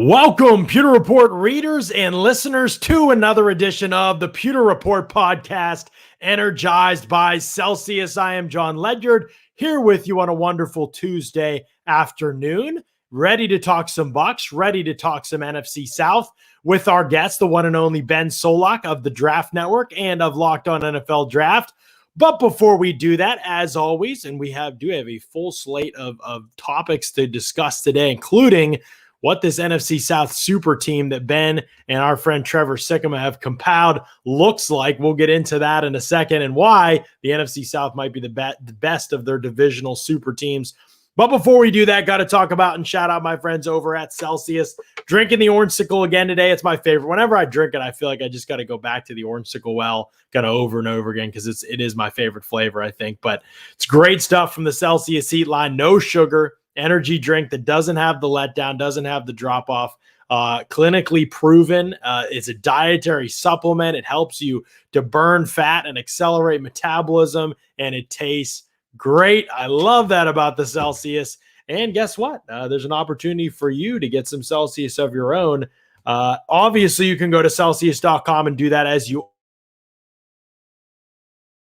Welcome, Pewter Report readers and listeners, to another edition of the Pewter Report podcast, energized by Celsius. I am John Ledyard, here with you on a wonderful Tuesday afternoon, ready to talk some Bucks, ready to talk some NFC South with our guest, the one and only Ben Solak of the Draft Network and of Locked On NFL Draft. But before we do that, as always, and we do have a full slate of topics to discuss today, including what this NFC South super team that Ben and our friend Trevor Sikkema have compiled looks like. We'll get into that in a second, and why the NFC South might be the best of their divisional super teams. But before we do that, got to talk about and shout out my friends over at Celsius. Drinking the Orangesicle again today. It's my favorite. Whenever I drink it, I feel like I just got to go back to the Orangesicle well, kind of over and over again, because it is my favorite flavor, I think. But it's great stuff from the Celsius Heat line. No sugar. Energy drink that doesn't have the letdown, doesn't have the drop-off, clinically proven. It's a dietary supplement. It helps you to burn fat and accelerate metabolism, and it tastes great. I love that about the Celsius. And guess what? There's an opportunity for you to get some Celsius of your own. Obviously, you can go to Celsius.com and do that as you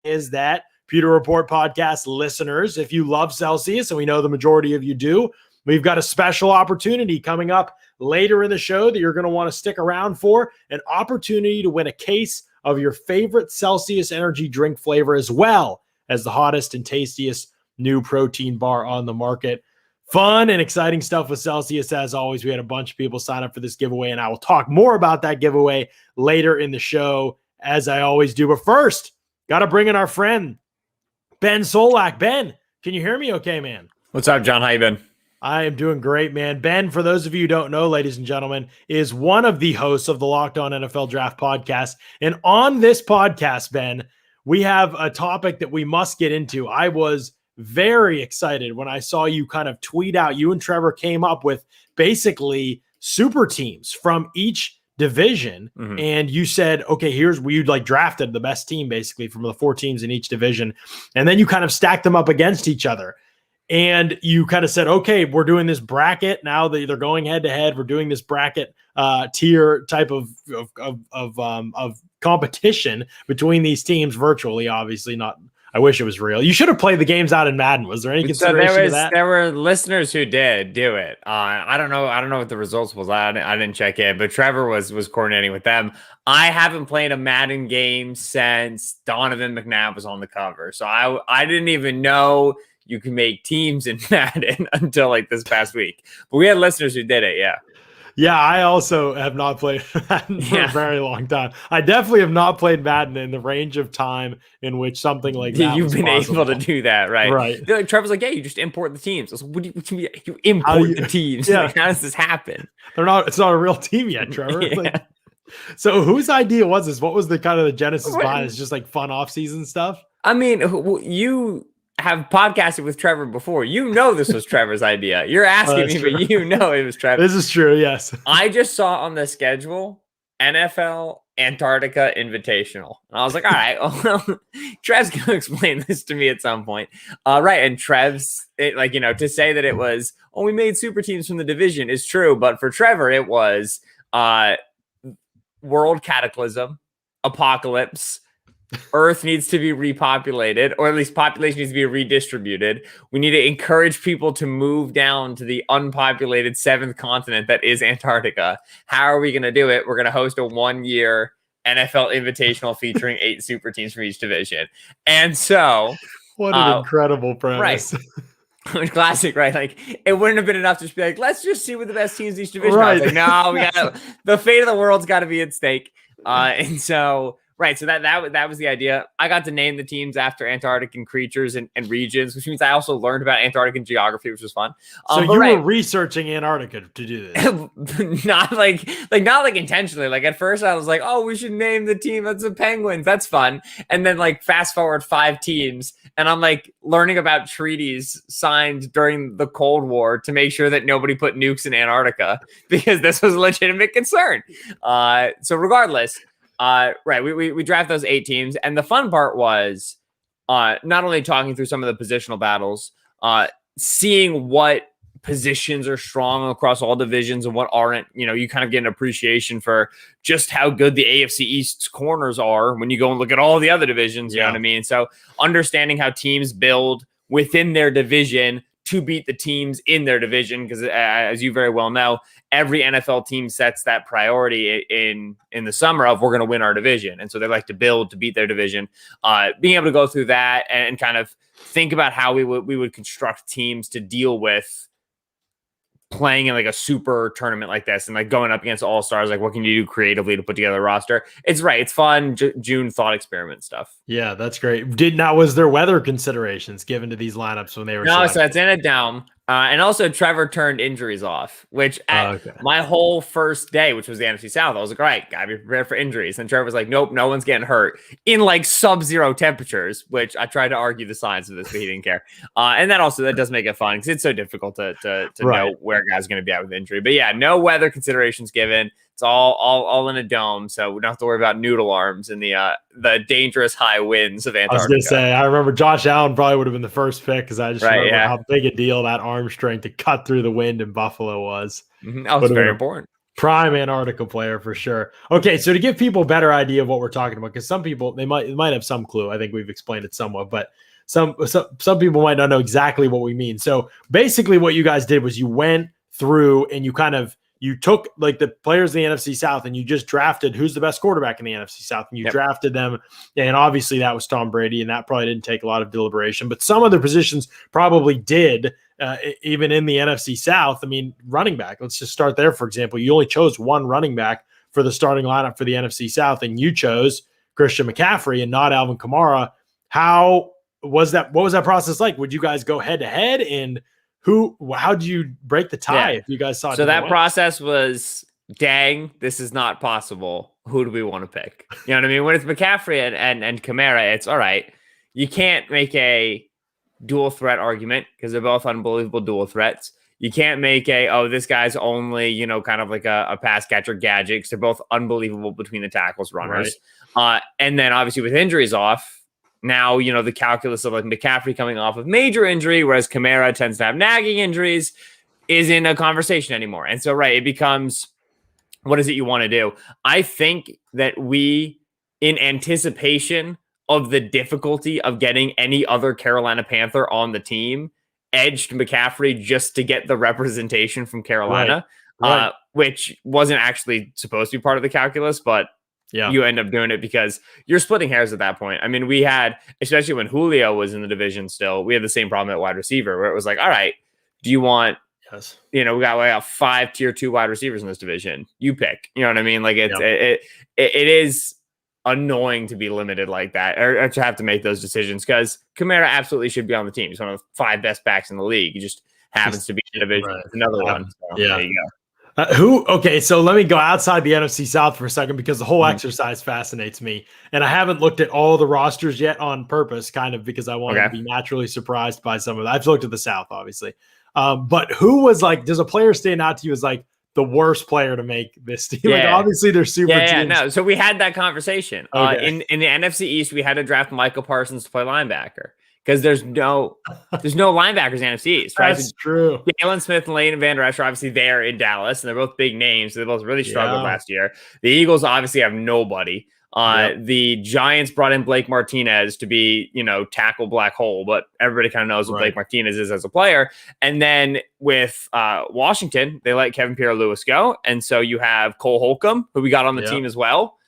is that. Pewter Report podcast listeners, if you love Celsius, and we know the majority of you do, we've got a special opportunity coming up later in the show that you're going to want to stick around for, an opportunity to win a case of your favorite Celsius energy drink flavor, as well as the hottest and tastiest new protein bar on the market. Fun and exciting stuff with Celsius. As always, we had a bunch of people sign up for this giveaway, and I will talk more about that giveaway later in the show, as I always do. But first, got to bring in our friend, Ben Solak. Ben, can you hear me okay, man? What's up, John? How you been? I am doing great, man. Ben, for those of you who don't know, ladies and gentlemen, is one of the hosts of the Locked On NFL Draft podcast. And on this podcast, Ben, we have a topic that we must get into. I was very excited when I saw you kind of tweet out. You and Trevor came up with basically super teams from each division, and you said, okay, here's where you'd like drafted the best team basically from the 4 teams in each division, and then you kind of stacked them up against each other, and you kind of said, okay, we're doing this bracket now that they're going head to head. We're doing this bracket tier type of competition between these teams virtually, obviously not. I wish it was real. You should have played the games out in Madden. Was there any consideration of that? There were listeners who did do it. I don't know what the results was. I didn't check it, but Trevor was coordinating with them. I haven't played a Madden game since Donovan McNabb was on the cover. So I didn't even know you can make teams in Madden until like this past week. But we had listeners who did it. Yeah. Yeah, I also have not played Madden for a very long time. I definitely have not played Madden in the range of time in which something like that you've been possible. Able to do that, right? Right. Like, Trevor's like, yeah, you just import the teams. I was like, what do you import the teams? Yeah. Like, how does this happen? It's not a real team yet, Trevor. Yeah. Like, so whose idea was this? What was the kind of the genesis behind it? It's just like fun off-season stuff? I mean, you have podcasted with Trevor before. You know this was Trevor's idea. You're asking me, but you know it was Trevor. This is true, yes. I just saw on the schedule NFL Antarctica Invitational. And I was like, all right, well, Trev's going to explain this to me at some point. Right, and Trev's, to say that it was, we made super teams from the division is true, but for Trevor, it was world cataclysm, apocalypse, Earth needs to be repopulated, or at least population needs to be redistributed. We need to encourage people to move down to the unpopulated 7th continent that is Antarctica. How are we going to do it? We're going to host a 1-year NFL Invitational featuring 8 super teams from each division. And so... What an incredible premise. Right. Classic, right? Like, it wouldn't have been enough to just be like, let's just see what the best teams in each division are. Like, no, we got the fate of the world's got to be at stake. And so... Right, so that was the idea. I got to name the teams after Antarctican creatures and regions, which means I also learned about Antarctican geography, which was fun. So you were researching Antarctica to do this, not like intentionally. Like at first, I was like, "Oh, we should name the team that's the Penguins. That's fun." And then like fast forward 5 teams, and I'm like learning about treaties signed during the Cold War to make sure that nobody put nukes in Antarctica because this was a legitimate concern. So regardless. Right. We draft those 8 teams. And the fun part was not only talking through some of the positional battles, seeing what positions are strong across all divisions and what aren't. You kind of get an appreciation for just how good the AFC East's corners are when you go and look at all the other divisions. You know what I mean? So understanding how teams build within their division to beat the teams in their division, because as you very well know, every NFL team sets that priority in the summer of we're going to win our division. And so they like to build to beat their division. Being able to go through that and kind of think about how we would construct teams to deal with playing in like a super tournament like this and like going up against all-stars, like what can you do creatively to put together a roster? It's fun June thought experiment stuff. Yeah, that's great. Was there weather considerations given to these lineups when they were selected? So it's in a dome. And also Trevor turned injuries off, which my whole first day, which was the NFC South, I was like, all right, gotta be prepared for injuries. And Trevor was like, nope, no one's getting hurt in like sub-zero temperatures, which I tried to argue the science of this, but he didn't care. And that does make it fun because it's so difficult to know where a guy's going to be at with injury. But yeah, no weather considerations given. It's all in a dome, so we don't have to worry about noodle arms and the dangerous high winds of Antarctica. I was going to say, I remember Josh Allen probably would have been the first pick because I just remember how big a deal that arm strength to cut through the wind in Buffalo was. That was very important. Prime Antarctica player for sure. Okay, so to give people a better idea of what we're talking about, because some people they might have some clue. I think we've explained it somewhat, but some people might not know exactly what we mean. So basically, what you guys did was you went through and you took like the players in the NFC South and you just drafted who's the best quarterback in the NFC South, and you drafted them. And obviously that was Tom Brady, and that probably didn't take a lot of deliberation, but some other positions probably did, even in the NFC South. I mean, running back, let's just start there. For example, you only chose one running back for the starting lineup for the NFC South, and you chose Christian McCaffrey and not Alvin Kamara. How was that? What was that process like? Would you guys go head to head, and how do you break the tie if you guys saw it? So that process was, dang, this is not possible. Who do we want to pick? You know what I mean? When it's McCaffrey and Kamara, it's all right. You can't make a dual threat argument because they're both unbelievable dual threats. You can't make this guy's only, kind of like a pass catcher gadget because they're both unbelievable between the tackles runners. Right. And then obviously with injuries off, now, the calculus of like McCaffrey coming off of major injury, whereas Kamara tends to have nagging injuries, isn't a conversation anymore. And so, it becomes, what is it you want to do? I think that we, in anticipation of the difficulty of getting any other Carolina Panther on the team, edged McCaffrey just to get the representation from Carolina, which wasn't actually supposed to be part of the calculus, but you end up doing it because you're splitting hairs at that point. I mean, we had, especially when Julio was in the division still, we had the same problem at wide receiver where it was like, all right, do you want, we got 5 tier 2 wide receivers in this division. You pick, you know what I mean? Like it is annoying to be limited like that or to have to make those decisions because Kamara absolutely should be on the team. He's one of the 5 best backs in the league. He just happens to be in the division. Right. Another one. So there you go. Okay, so let me go outside the NFC South for a second because the whole exercise fascinates me. And I haven't looked at all the rosters yet on purpose, kind of because I wanted to be naturally surprised by some of that. I've looked at the South, obviously. But who was like, does a player stand out to you as like the worst player to make this team? Like, obviously, they're super teams. No. So we had that conversation. In the NFC East, we had to draft Michael Parsons to play linebacker. Because there's no linebackers in NFC East, right? That's true. Jalen Smith and Leighton Vander Esch are obviously there in Dallas, and they're both big names. So they both really struggled last year. The Eagles obviously have nobody. The Giants brought in Blake Martinez to be, tackle black hole, but everybody kind of knows what Blake Martinez is as a player. And then with Washington, they let Kevin Pierre-Louis go, and so you have Cole Holcomb, who we got on the team as well.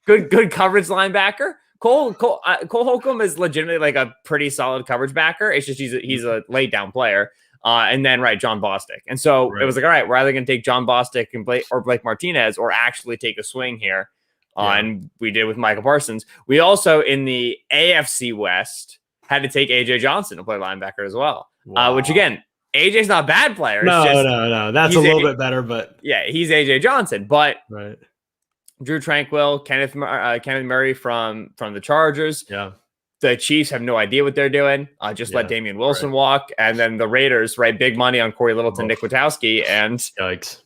Good coverage linebacker. Cole Holcomb is legitimately like a pretty solid coverage backer. It's just he's a laid down player. And then John Bostic. And so it was like, all right, we're either going to take John Bostic and Blake Martinez or actually take a swing here. And we did with Michael Parsons. We also in the AFC West had to take AJ Johnson to play linebacker as well. Which again, AJ's not a bad player. No. That's a little bit better, but he's AJ Johnson. But Drew Tranquill, Kenneth Murray from the Chargers. Yeah. The Chiefs have no idea what they're doing. Let Damian Wilson walk. And then the Raiders, big money on Corey Littleton, Nick Witowski, and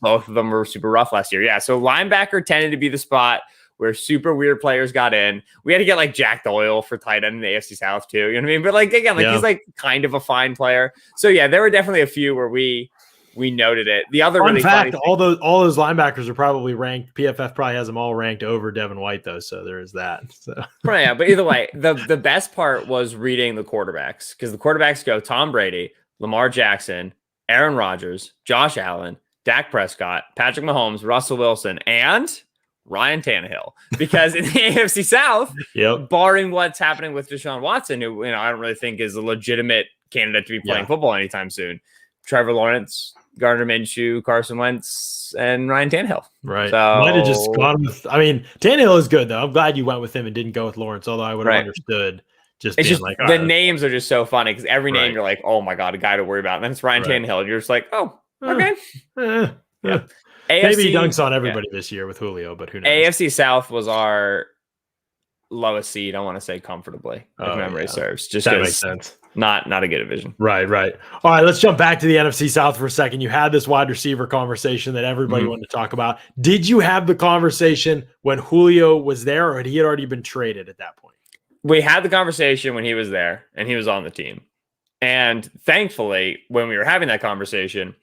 both of them were super rough last year. Yeah, so linebacker tended to be the spot where super weird players got in. We had to get like Jack Doyle for tight end in the AFC South too. You know what I mean? But like again, like he's like kind of a fine player. So yeah, there were definitely a few where we noted it. The other really funny thing, all those linebackers are probably ranked. PFF probably has them all ranked over Devin White though, so there is that. So yeah, but either way, the best part was reading the quarterbacks, because the quarterbacks go Tom Brady, Lamar Jackson, Aaron Rodgers, Josh Allen, Dak Prescott, Patrick Mahomes, Russell Wilson, and Ryan Tannehill. Because in the AFC South, barring what's happening with Deshaun Watson, who I don't really think is a legitimate candidate to be playing football anytime soon, Trevor Lawrence, Gardner Minshew, Carson Wentz, and Ryan Tannehill. Right. So, might have just gone with. I mean, Tannehill is good though. I'm glad you went with him and didn't go with Lawrence. Although I would have understood. It's just like the names are just so funny, because every name you're like, oh my god, a guy to worry about. And then it's Ryan Tannehill, and you're just like, oh, okay. AFC, maybe he dunks on everybody this year with Julio, but who knows? AFC South was our lowest seed. I want to say comfortably, if memory serves. Just that makes sense. Not a good division. Right. All right, let's jump back to the NFC South for a second. You had this wide receiver conversation that everybody wanted to talk about. Did you have the conversation when Julio was there, or had he already been traded at that point? We had the conversation when he was there and he was on the team. And thankfully, when we were having that conversation,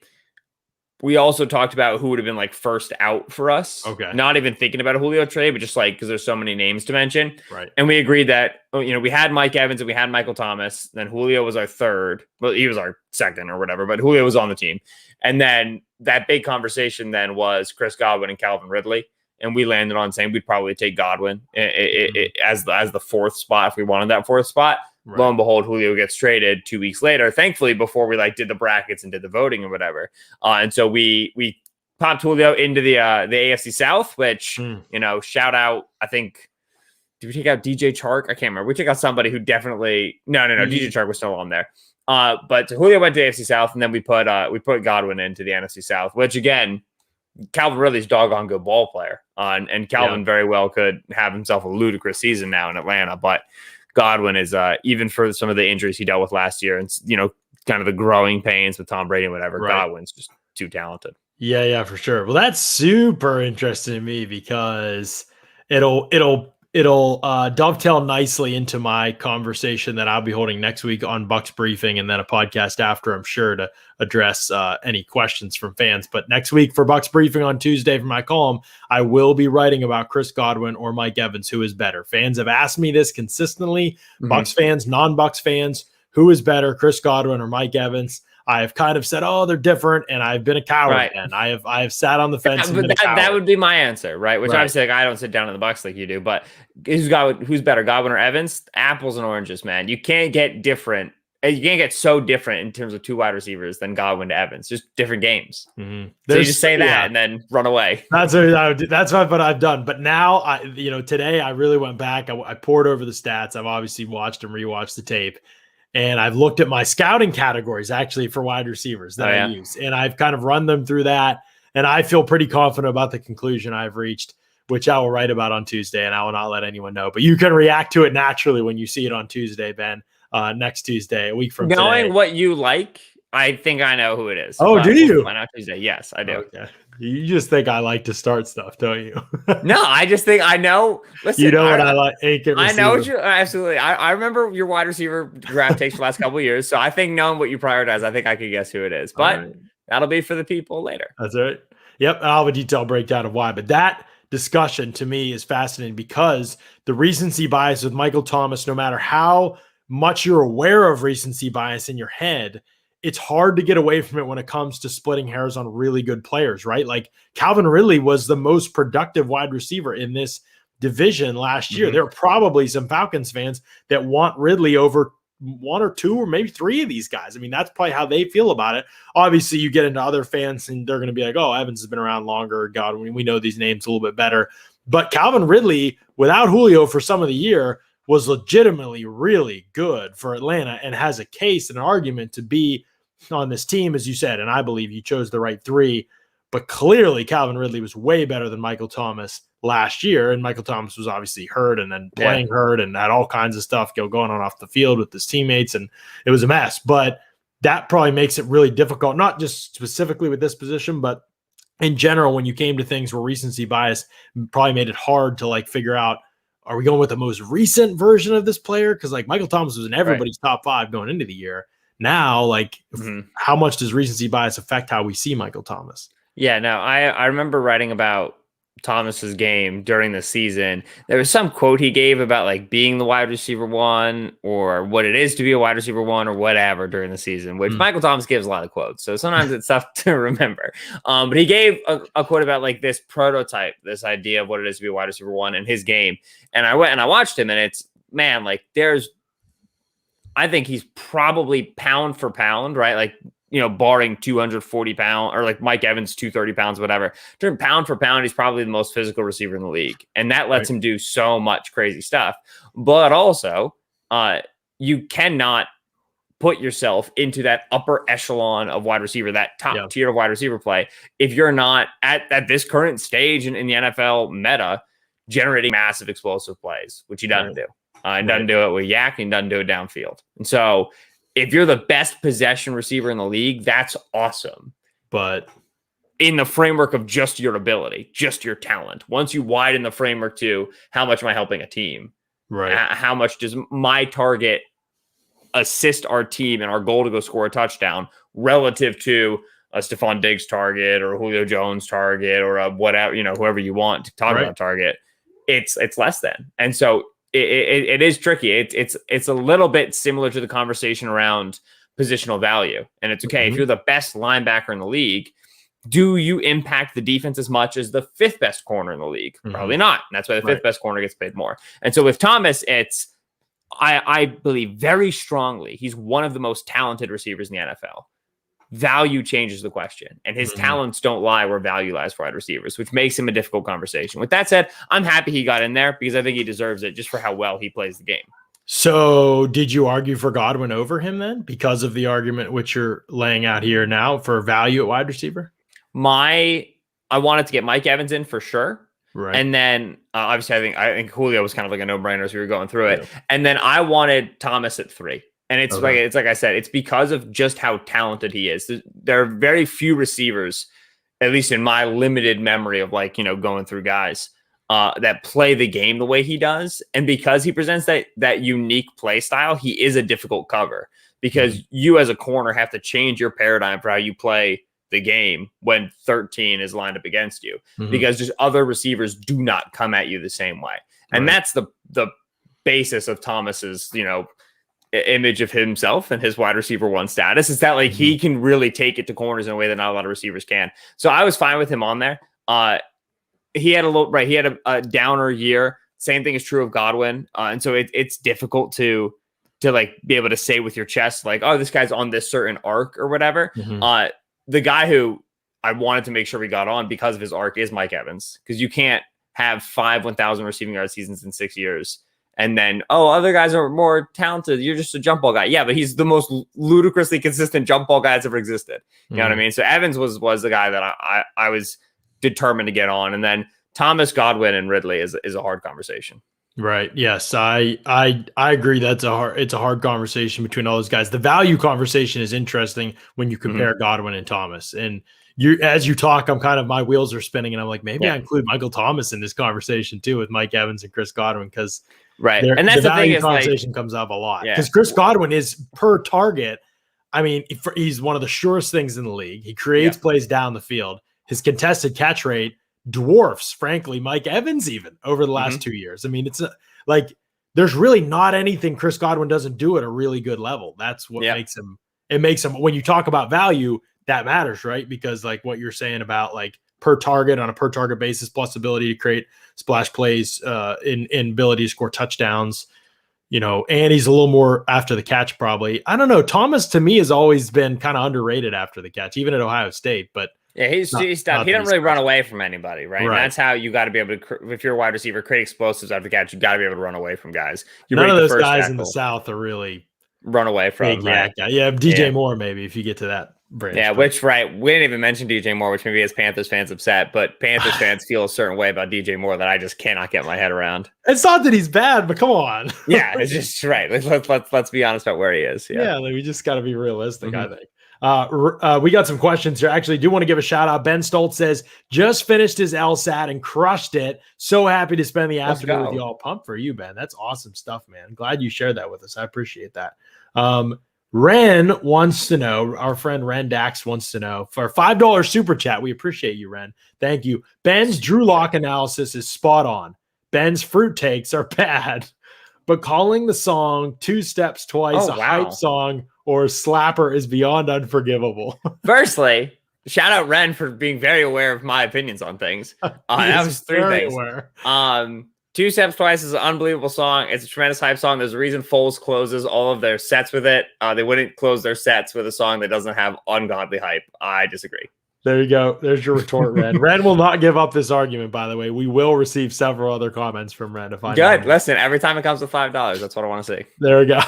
we also talked about who would have been like first out for us. Okay. Not even thinking about a Julio trade, but just like, because there's so many names to mention. Right. And we agreed that, we had Mike Evans and we had Michael Thomas. Then Julio was our third. Well, he was our second or whatever, but Julio was on the team. And then that big conversation then was Chris Godwin and Calvin Ridley. And we landed on saying we'd probably take Godwin as the fourth spot if we wanted that fourth spot. Right. Lo and behold, Julio gets traded 2 weeks later, thankfully, before we did the brackets and did the voting and whatever. And so we popped Julio into the AFC South, which, shout out, I think, did we take out DJ Chark? I can't remember. We took out somebody who definitely, no, DJ Chark was still on there. But Julio went to the AFC South, and then we put Godwin into the NFC South, which again, Calvin Ridley's doggone good ball player. And Calvin very well could have himself a ludicrous season now in Atlanta. But Godwin is, even for some of the injuries he dealt with last year and, kind of the growing pains with Tom Brady and whatever, Godwin's just too talented. Yeah, for sure. Well, that's super interesting to me, because it'll dovetail nicely into my conversation that I'll be holding next week on Bucks Briefing, and then a podcast after, I'm sure, to address any questions from fans. But next week for Bucks Briefing on Tuesday for my column, I will be writing about Chris Godwin or Mike Evans, who is better. Fans have asked me this consistently. Bucks fans, non-Bucks fans, who is better, Chris Godwin or Mike Evans? I have kind of said, oh, they're different, and I've been a coward, and I have sat on the fence. But that would be my answer, right? Which obviously, I don't sit down in the Bucks like you do. But who's better, Godwin or Evans? Apples and oranges, man. You can't get different. You can't get so different in terms of two wide receivers than Godwin to Evans. Just different games. So you just say that and then run away. That's what I've done. But now, today I really went back. I poured over the stats. I've obviously watched and rewatched the tape. And I've looked at my scouting categories actually for wide receivers that I use. And I've kind of run them through that. And I feel pretty confident about the conclusion I've reached, which I will write about on Tuesday, and I will not let anyone know. But you can react to it naturally when you see it on Tuesday, Ben, next Tuesday, a week from today. Knowing what you like, I think I know who it is. Oh, do you? Find out Tuesday. Yes, I do. Okay. You just think I like to start stuff, don't you? No, I just think I know. Listen, you know what I like. I know what you absolutely. I remember your wide receiver draft takes for the last couple of years. So I think knowing what you prioritize, I think I could guess who it is. But that'll be for the people later. That's right. Yep. I'll have a detailed breakdown of why. But that discussion to me is fascinating, because the recency bias with Michael Thomas, no matter how much you're aware of recency bias in your head, it's hard to get away from it when it comes to splitting hairs on really good players, right? Like Calvin Ridley was the most productive wide receiver in this division last year. There are probably some Falcons fans that want Ridley over one or two or maybe three of these guys. I mean, that's probably how they feel about it. Obviously, you get into other fans and they're going to be like, oh, Evans has been around longer. God, we know these names a little bit better. But Calvin Ridley, without Julio for some of the year, was legitimately really good for Atlanta and has a case and an argument to be on this team, as you said, and I believe you chose the right three. But clearly, Calvin Ridley was way better than Michael Thomas last year, and Michael Thomas was obviously hurt and then playing hurt and had all kinds of stuff going on off the field with his teammates, and it was a mess. But that probably makes it really difficult, not just specifically with this position, but in general, when you came to things where recency bias probably made it hard to like figure out, are we going with the most recent version of this player? Because like Michael Thomas was in everybody's top 5 going into the year. Now, like, how much does recency bias affect how we see Michael Thomas? Yeah, no, I remember writing about Thomas's game during the season. There was some quote he gave about like being the wide receiver 1 or what it is to be a wide receiver 1 or whatever during the season, which Michael Thomas gives a lot of quotes. So sometimes it's tough to remember. But he gave a quote about like this prototype, this idea of what it is to be a wide receiver 1 in his game. And I went and I watched him, and it's, man, like I think he's probably pound for pound, right? Like, you know, barring 240 pounds or like Mike Evans, 230 pounds, whatever. During pound for pound, he's probably the most physical receiver in the league. And that lets him do so much crazy stuff. But also, you cannot put yourself into that upper echelon of wide receiver, that top tier of wide receiver play, if you're not at this current stage in the NFL meta generating massive explosive plays, which he doesn't do. And doesn't do it with yak, and doesn't do it downfield. And so if you're the best possession receiver in the league, that's awesome. But in the framework of just your ability, just your talent, once you widen the framework to how much am I helping a team? Right. How much does my target assist our team and our goal to go score a touchdown relative to a Stephon Diggs target or a Julio Jones target or a whatever, you know, whoever you want to talk about target? It's less than. And so it is tricky. It's a little bit similar to the conversation around positional value. And it's okay. If you're the best linebacker in the league, do you impact the defense as much as the 5th best corner in the league? Probably not. And that's why the 5th best corner gets paid more. And so with Thomas, I believe very strongly he's one of the most talented receivers in the NFL. Value changes the question, and his talents don't lie where value lies for wide receivers, which makes him a difficult conversation. With that said, I'm happy he got in there because I think he deserves it just for how well he plays the game. So did you argue for Godwin over him then because of the argument which you're laying out here now for value at wide receiver? I wanted to get Mike Evans in for sure. Right. And then obviously I think Julio was kind of like a no-brainer as we were going through it. And then I wanted Thomas at 3. And it's like I said, it's because of just how talented he is. There are very few receivers, at least in my limited memory of like, you know, going through guys that play the game the way he does. And because he presents that unique play style, he is a difficult cover because you as a corner have to change your paradigm for how you play the game when 13 is lined up against you because just other receivers do not come at you the same way. And that's the basis of Thomas's, you know, image of himself and his wide receiver 1 status is that like he can really take it to corners in a way that not a lot of receivers can. So I was fine with him on there. He had a downer year. Same thing is true of Godwin. And so it's difficult to like be able to say with your chest, like, oh, this guy's on this certain arc or whatever. The guy who I wanted to make sure we got on because of his arc is Mike Evans, because you can't have 5 1,000 receiving yard seasons in 6 years. And then, other guys are more talented. You're just a jump ball guy. Yeah, but he's the most ludicrously consistent jump ball guy that's ever existed. You know what I mean? So Evans was the guy that I was determined to get on. And then Thomas, Godwin, and Ridley is a hard conversation. Right. Yes, I agree. It's a hard conversation between all those guys. The value conversation is interesting when you compare Godwin and Thomas. And as you talk, my wheels are spinning, and I'm like, maybe I include Michael Thomas in this conversation too with Mike Evans and Chris Godwin because and that's the value conversation comes up a lot because Chris Godwin is per target. I mean, he's one of the surest things in the league. He creates plays down the field. His contested catch rate dwarfs, frankly, Mike Evans even over the last 2 years. I mean, it's like there's really not anything Chris Godwin doesn't do at a really good level. That's what makes him. It makes him, when you talk about value, that matters, right? Because like what you're saying about like per target on a per target basis, plus ability to create splash plays, in ability to score touchdowns, you know, and he's a little more after the catch probably. I don't know. Thomas to me has always been kind of underrated after the catch, even at Ohio State, but yeah, he's tough. He doesn't really run away from anybody, right? And that's how you got to be able to, if you're a wide receiver, create explosives after the catch. You got to be able to run away from guys. None of those guys in the South are really run away from. Yeah, DJ Moore maybe if you get to that branch. Yeah, which we didn't even mention DJ Moore, which maybe has Panthers fans upset, but Panthers fans feel a certain way about DJ Moore that I just cannot get my head around. It's not that he's bad, but come on. Yeah, it's just right. Let's be honest about where he is. Yeah, like we just got to be realistic. I think. We got some questions here. Actually, do want to give a shout out. Ben Stoltz says, just finished his LSAT and crushed it. So happy to spend the afternoon with you all. Pumped for you, Ben. That's awesome stuff, man. Glad you shared that with us. I appreciate that. Ren wants to know, our friend Ren Dax wants to know, for a $5 super chat. We appreciate you, Ren. Thank you. Ben's Drew Lock analysis is spot on. Ben's fruit takes are bad, but calling the song Two Steps Twice hype song or slapper is beyond unforgivable. Firstly, shout out Ren for being very aware of my opinions on things. That was three things. Aware. Two Steps Twice is an unbelievable song. It's a tremendous hype song. There's a reason Foles closes all of their sets with it. They wouldn't close their sets with a song that doesn't have ungodly hype. I disagree. There you go. There's your retort, Ren. Ren will not give up this argument, by the way. We will receive several other comments from Ren. Good. Listen, every time it comes to $5, that's what I want to see. There we go.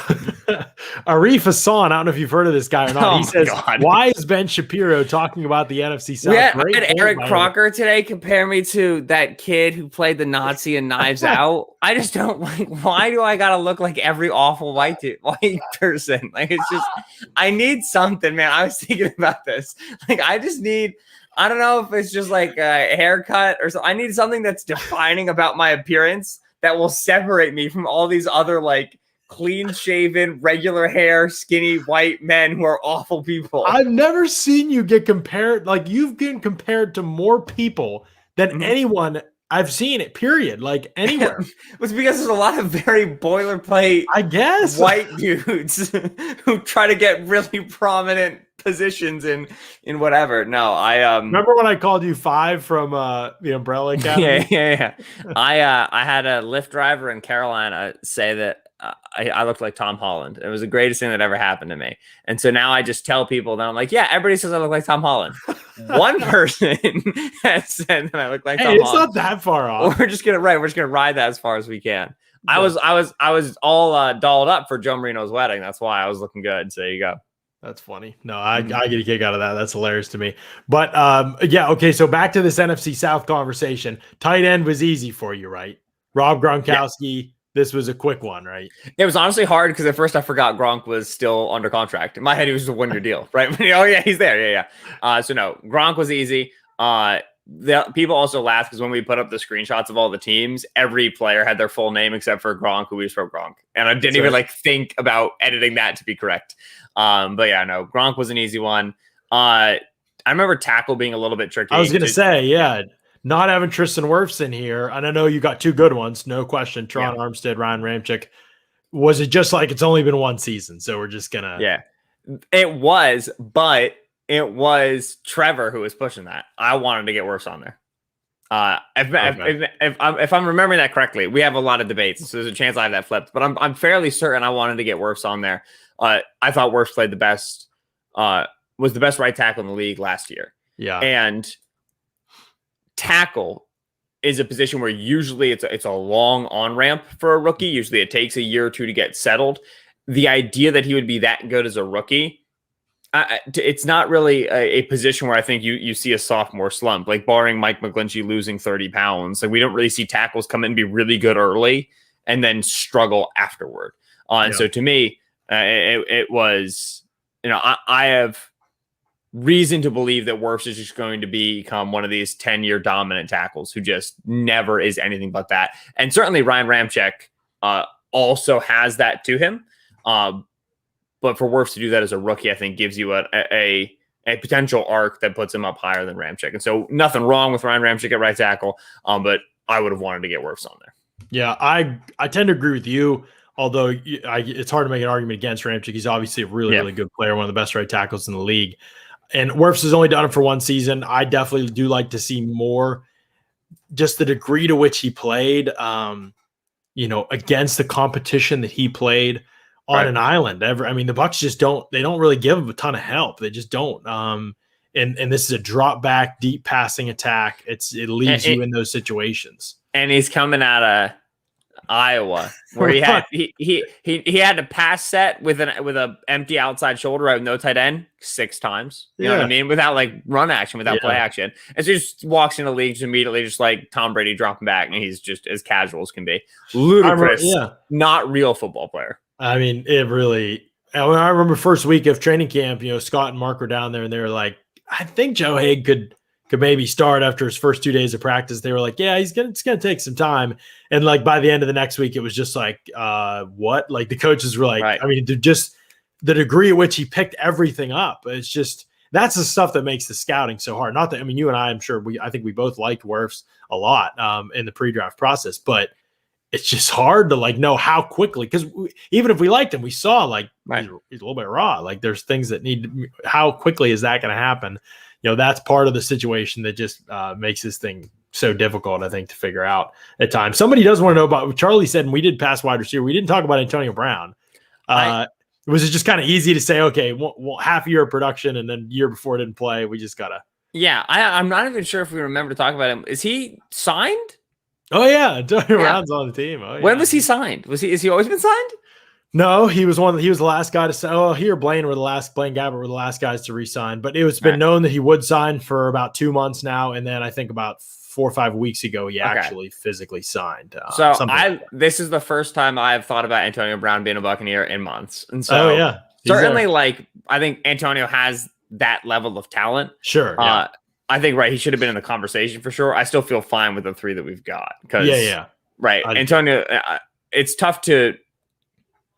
Arif Hassan, I don't know if you've heard of this guy or not. He says, why is Ben Shapiro talking about the NFC South? We had Eric Crocker today compare me to that kid who played the Nazi in Knives Out. I just don't like, why do I got to look like every awful white person? Like, it's just, I need something, man. I was thinking about this. Like, I just need, I don't know if it's just like a haircut or something. I need something that's defining about my appearance that will separate me from all these other like clean shaven, regular hair, skinny white men who are awful people. I've never seen you get compared. Like, you've been compared to more people than anyone I've seen it, period. Like, anywhere. It's because there's a lot of very boilerplate, I guess, white dudes who try to get really prominent positions in whatever. No, I remember when I called you Five from the Umbrella Academy? Yeah. I had a Lyft driver in Carolina say that I looked like Tom Holland. It was the greatest thing that ever happened to me. And so now I just tell people that I'm like, yeah, everybody says I look like Tom Holland. One person has said that I look like Tom Holland. It's not that far off. We're just gonna ride that as far as we can. Yeah. I was all dolled up for Joe Marino's wedding. That's why I was looking good. So there you go. That's funny. No, I get a kick out of that. That's hilarious to me. But yeah, okay. So back to this NFC South conversation. Tight end was easy for you, right? Rob Gronkowski. Yeah. This was a quick one, right? It was honestly hard because at first I forgot Gronk was still under contract. In my head, he was just a one-year deal, right? Oh yeah, he's there. Yeah. So no, Gronk was easy. The people also laughed because when we put up the screenshots of all the teams, every player had their full name except for Gronk, who we just wrote Gronk, and I didn't even like think about editing that to be correct. But yeah, no, Gronk was an easy one. I remember tackle being a little bit tricky. I was gonna say, yeah. Not having Tristan Wirfs in here, and I know you got two good ones, no question. Teron Armstead, Ryan Ramczyk. Was it just like it's only been one season, so we're just gonna? Yeah, it was, but it was Trevor who was pushing that. I wanted to get Wirfs on there. If I'm remembering that correctly, we have a lot of debates, so there's a chance I have that flipped. But I'm fairly certain I wanted to get Wirfs on there. I thought Wirfs played the best, was the best right tackle in the league last year. Yeah, and tackle is a position where usually it's a long on-ramp for a rookie. Usually it takes a year or two to get settled. The idea that he would be that good as a rookie, it's not really a position where I think you see a sophomore slump, like barring Mike McGlinchey losing 30 pounds. Like, we don't really see tackles come in and be really good early and then struggle afterward. And so to me, it was, I have reason to believe that Wirfs is just going to become one of these 10-year dominant tackles who just never is anything but that. And certainly Ryan Ramczyk also has that to him. But for Wirfs to do that as a rookie, I think gives you a potential arc that puts him up higher than Ramczyk. And so nothing wrong with Ryan Ramczyk at right tackle, but I would have wanted to get Wirfs on there. Yeah, I tend to agree with you. Although it's hard to make an argument against Ramczyk. He's obviously a really good player, one of the best right tackles in the league. And Wirfs has only done it for one season. I definitely do like to see more, just the degree to which he played, against the competition that he played on an island. The Bucs just don't really give him a ton of help. They just don't. And this is a drop back, deep passing attack. It leaves you in those situations. And he's coming out of Iowa, where he had to pass set with a empty outside shoulder with no tight end 6 times. You know what I mean? Without like run action, without play action. And so he just walks in the league just immediately, just like Tom Brady dropping back, and he's just as casual as can be. Ludicrous, not real football player. I mean, it really. And when I remember first week of training camp, Scott and Mark were down there and they were like, I think Joe Haig could maybe start after his first 2 days of practice. They were like, yeah, it's gonna take some time. And like by the end of the next week, it was just like, what? Like the coaches were like, Right. I mean, just the degree at which he picked everything up. It's just that's the stuff that makes the scouting so hard. Not that you and I sure I think we both liked Wirfs a lot in the pre-draft process, but it's just hard to like know how quickly, because even if we liked him, we saw like he's a little bit raw. Like there's things that how quickly is that going to happen? That's part of the situation that just makes this thing so difficult, I think, to figure out at times. Somebody does want to know about what Charlie said, and we did pass wide receiver. We didn't talk about Antonio Brown. Was it just kind of easy to say, okay, well, half a year of production and then year before didn't play? We just got to. Yeah, I'm not even sure if we remember to talk about him. Is he signed? Oh yeah, Antonio Brown's on the team. Oh, yeah. When was he signed? Is he always been signed? No, he was the last guy to sign. Oh, he or Blaine Gabbert were the last guys to re-sign. But it's been known that he would sign for about 2 months now, and then I think about 4 or 5 weeks ago he actually physically signed. This is the first time I've thought about Antonio Brown being a Buccaneer in months, and so certainly I think Antonio has that level of talent. Sure. Yeah. I think he should have been in the conversation for sure. I still feel fine with the 3 that we've got because Antonio. It's tough to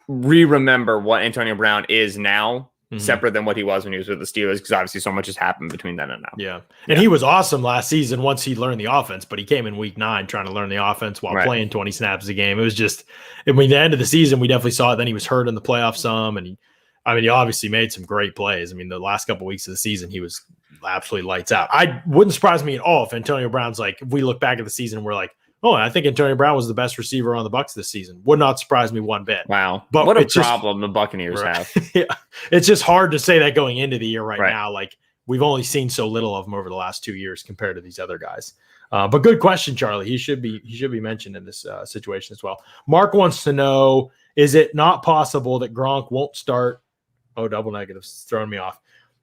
remember what Antonio Brown is now, separate than what he was when he was with the Steelers, because obviously so much has happened between then and now. Yeah, and he was awesome last season once he learned the offense, but he came in week 9 trying to learn the offense while playing 20 snaps a game. It was just, the end of the season, we definitely saw it. Then he was hurt in the playoffs some, and he obviously made some great plays. The last couple of weeks of the season, he was absolutely lights out. I wouldn't surprise me at all if Antonio Brown's like, if we look back at the season, we're like, oh, I think Antonio Brown was the best receiver on the Bucs this season. Would not surprise me one bit. Wow. But what a problem the Buccaneers have. Yeah. It's just hard to say that going into the year right now. Like we've only seen so little of him over the last 2 years compared to these other guys. But good question, Charlie. He should be mentioned in this situation as well. Mark wants to know, is it not possible that Gronk won't start? Oh, double negatives throwing me off.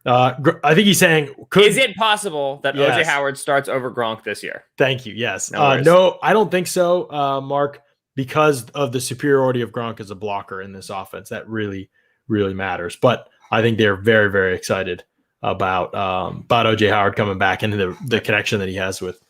I think he's saying, is it possible that OJ Howard starts over Gronk this year? Thank you. Yes. No, I don't think so, Mark, because of the superiority of Gronk as a blocker in this offense. That really, really matters. But I think they're very, very excited about OJ Howard coming back into the connection that he has with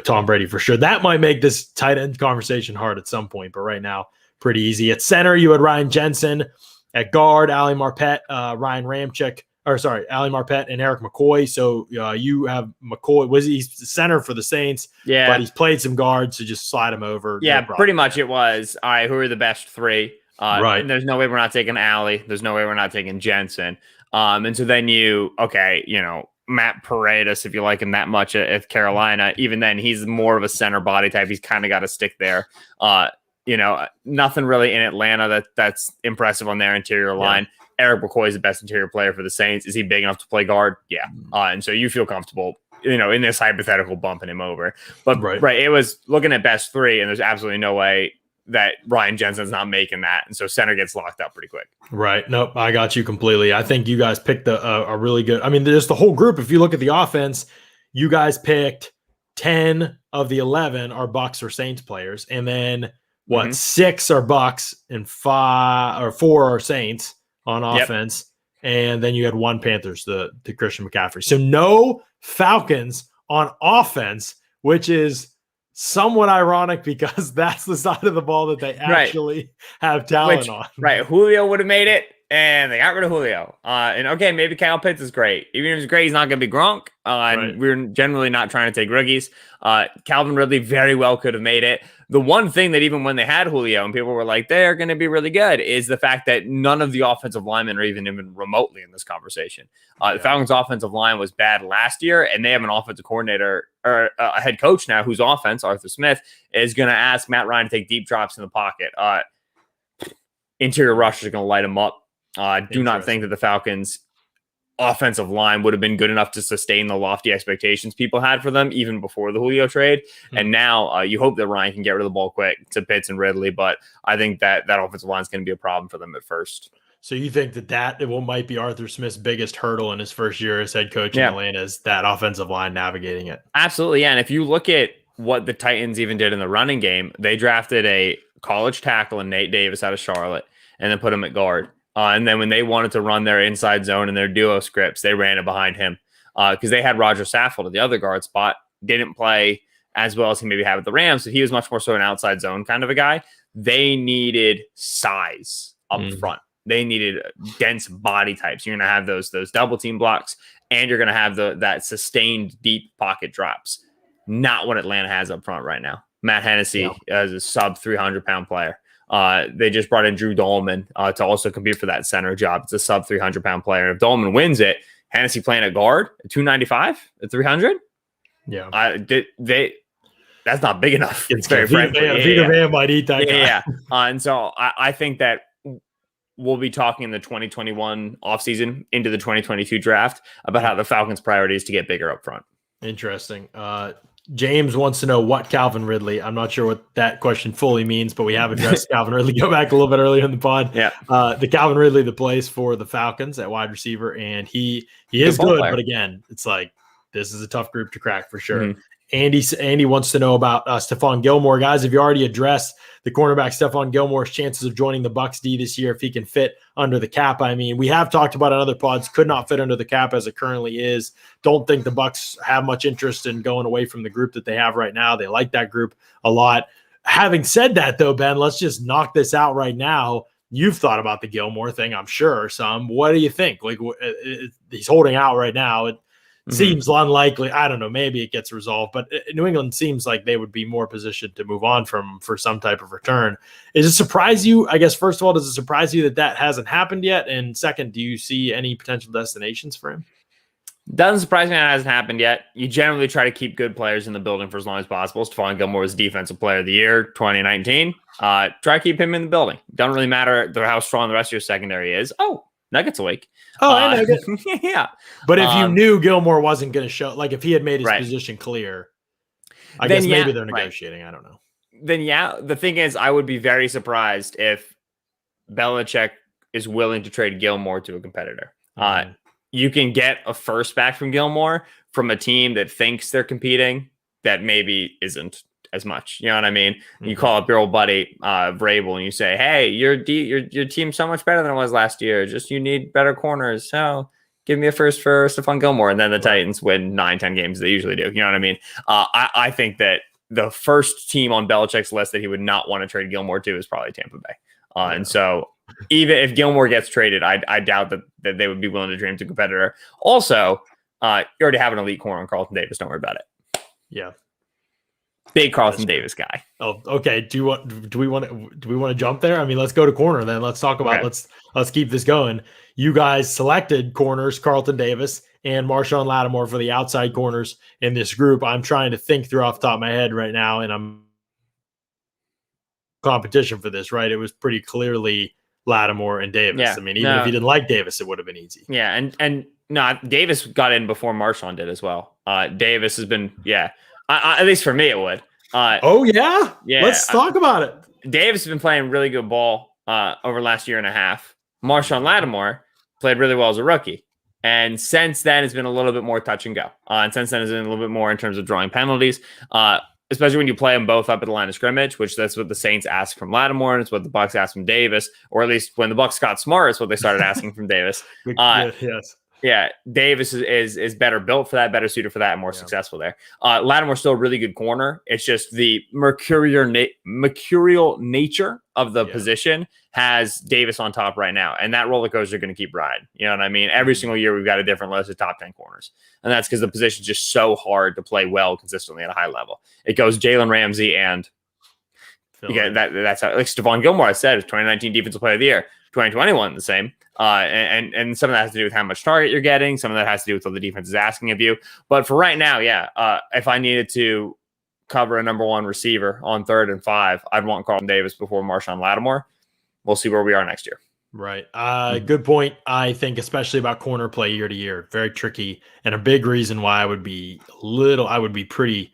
Tom Brady for sure. That might make this tight end conversation hard at some point, but right now, pretty easy. At center, you had Ryan Jensen. At guard, Ali Marpet, Ryan Ramczyk. Ali Marpet and Eric McCoy. So you have McCoy. He's the center for the Saints? Yeah, but he's played some guards, so just slide him over. Yeah, pretty much it was. All right, who are the best 3? And there's no way we're not taking Ali. There's no way we're not taking Jensen. And so then Matt Paredes, if you like him that much at Carolina, even then he's more of a center body type. He's kind of got to stick there. Nothing really in Atlanta that's impressive on their interior line. Eric McCoy is the best interior player for the Saints. Is he big enough to play guard? Yeah. And so you feel comfortable, in this hypothetical bumping him over. But it was looking at best 3, and there's absolutely no way that Ryan Jensen's not making that. And so center gets locked up pretty quick. Right. Nope. I got you completely. I think you guys picked a really good, there's the whole group. If you look at the offense, you guys picked 10 of the 11 are Bucs or Saints players. And then 6 are Bucs and 4 are Saints on offense, and then you had 1 Panthers, the Christian McCaffrey. So no Falcons on offense, which is somewhat ironic because that's the side of the ball that they actually have talent on. Right, Julio would have made it, and they got rid of Julio. And okay, maybe Kyle Pitts is great. Even if he's great, he's not going to be Gronk. And we're generally not trying to take rookies. Calvin Ridley very well could have made it. The one thing that even when they had Julio and people were like, they're going to be really good, is the fact that none of the offensive linemen are even remotely in this conversation. The Falcons' offensive line was bad last year, and they have an offensive coordinator or a head coach now whose offense, Arthur Smith, is going to ask Matt Ryan to take deep drops in the pocket. Interior rushers are going to light him up. Do not think that the Falcons' offensive line would have been good enough to sustain the lofty expectations people had for them even before the Julio trade. And now you hope that Ryan can get rid of the ball quick to Pitts and Ridley, but I think that offensive line is going to be a problem for them at first. So you think that might be Arthur Smith's biggest hurdle in his first year as head coach in Atlanta, is that offensive line navigating it? Absolutely, yeah. And if you look at what the Titans even did in the running game, they drafted a college tackle in Nate Davis out of Charlotte and then put him at guard. And then when they wanted to run their inside zone and their duo scripts, they ran it behind him because they had Roger Saffold at the other guard spot. Didn't play as well as he maybe had with the Rams. So he was much more so an outside zone kind of a guy. They needed size up front. They needed dense body types. You're going to have those double team blocks, and you're going to have that sustained deep pocket drops. Not what Atlanta has up front right now. Matt Hennessy is a sub 300-pound player. They just brought in Drew Dolman to also compete for that center job. It's a sub 300-pound player. And if Dolman wins it, Hennessy playing at guard at 295 at 300. Yeah, that's not big enough. It's very frankly. Vita Van might eat that guy. Yeah. And so I think that we'll be talking in the 2021 offseason into the 2022 draft about how the Falcons' priority is to get bigger up front. Interesting. James wants to know what Calvin Ridley. I'm not sure what that question fully means, but we have addressed Calvin Ridley. Go back a little bit earlier in the pod. Yeah. The Calvin Ridley that plays for the Falcons at wide receiver, and he is good, but again, it's like this is a tough group to crack for sure. Mm-hmm. Andy wants to know about Stephon Gilmore. Guys, have you already addressed the cornerback Stephon Gilmore's chances of joining the Bucs D this year if he can fit under the cap? I mean, we have talked about it on other pods, could not fit under the cap as it currently is. Don't think the Bucs have much interest in going away from the group that they have right now. They like that group a lot. Having said that, though, Ben, let's just knock this out right now. You've thought about the Gilmore thing, I'm sure, some. What do you think? Like, he's holding out right now. It seems unlikely. I don't know. Maybe it gets resolved, but New England seems like they would be more positioned to move on for some type of return. Does it surprise you? I guess, first of all, does it surprise you that hasn't happened yet? And second, do you see any potential destinations for him? Doesn't surprise me that it hasn't happened yet. You generally try to keep good players in the building for as long as possible. Stephon Gilmore was Defensive Player of the Year 2019. Try to keep him in the building. Doesn't really matter how strong the rest of your secondary is. Oh, Nuggets awake. I Nugget. Yeah. But if you knew Gilmore wasn't going to show, like if he had made his position clear, I guess maybe they're negotiating. I don't know. Then, the thing is, I would be very surprised if Belichick is willing to trade Gilmore to a competitor. You can get a first back from Gilmore from a team that thinks they're competing that maybe isn't as much. You know what I mean? You call up your old buddy Vrabel and you say, "Hey, your team's so much better than it was last year. Just you need better corners. So give me a first for Stephon Gilmore." And then the Titans win 9-10 games. They usually do. You know what I mean? I think that the first team on Belichick's list that he would not want to trade Gilmore to is probably Tampa Bay. And so even if Gilmore gets traded, I doubt that they would be willing to trade him to a competitor. Also, you already have an elite corner on Carlton Davis. Don't worry about it. Yeah. Big Carlton Davis guy. Oh, okay. Do we want to jump there? I mean, let's go to corner then. Let's talk about let's keep this going. You guys selected corners, Carlton Davis and Marshawn Lattimore for the outside corners in this group. I'm trying to think through off the top of my head right now, and I'm competition for this, right? It was pretty clearly Lattimore and Davis. Yeah, I mean, even if you didn't like Davis, it would have been easy. Yeah, and no, Davis got in before Marshawn did as well. Davis has been, at least for me, it would. Yeah. Let's talk about it. Davis has been playing really good ball over the last year and a half. Marshawn Lattimore played really well as a rookie. And since then, it's been a little bit more touch and go. And since then, it's been a little bit more in terms of drawing penalties, especially when you play them both up at the line of scrimmage, which that's what the Saints asked from Lattimore, and it's what the Bucs asked from Davis, or at least when the Bucs got smart, it's what they started asking from Davis. Yes. Yeah, Davis is better built for that, better suited for that, and more successful there. Lattimore's still a really good corner. It's just the mercurial nature of the position has Davis on top right now, and that roller coaster is going to keep riding. You know what I mean? Every single year we've got a different list of top 10 corners, and that's because the position is just so hard to play well consistently at a high level. It goes Jalen Ramsey and that's how, like Stephon Gilmore, I said, is 2019 Defensive Player of the Year, 2021 the same. And some of that has to do with how much target you're getting. Some of that has to do with what the defense is asking of you. But for right now, if I needed to cover a number one receiver on 3rd and 5, I'd want Carlton Davis before Marshawn Lattimore. We'll see where we are next year. Right. Good point. I think especially about corner play year to year, very tricky, and a big reason why I would be pretty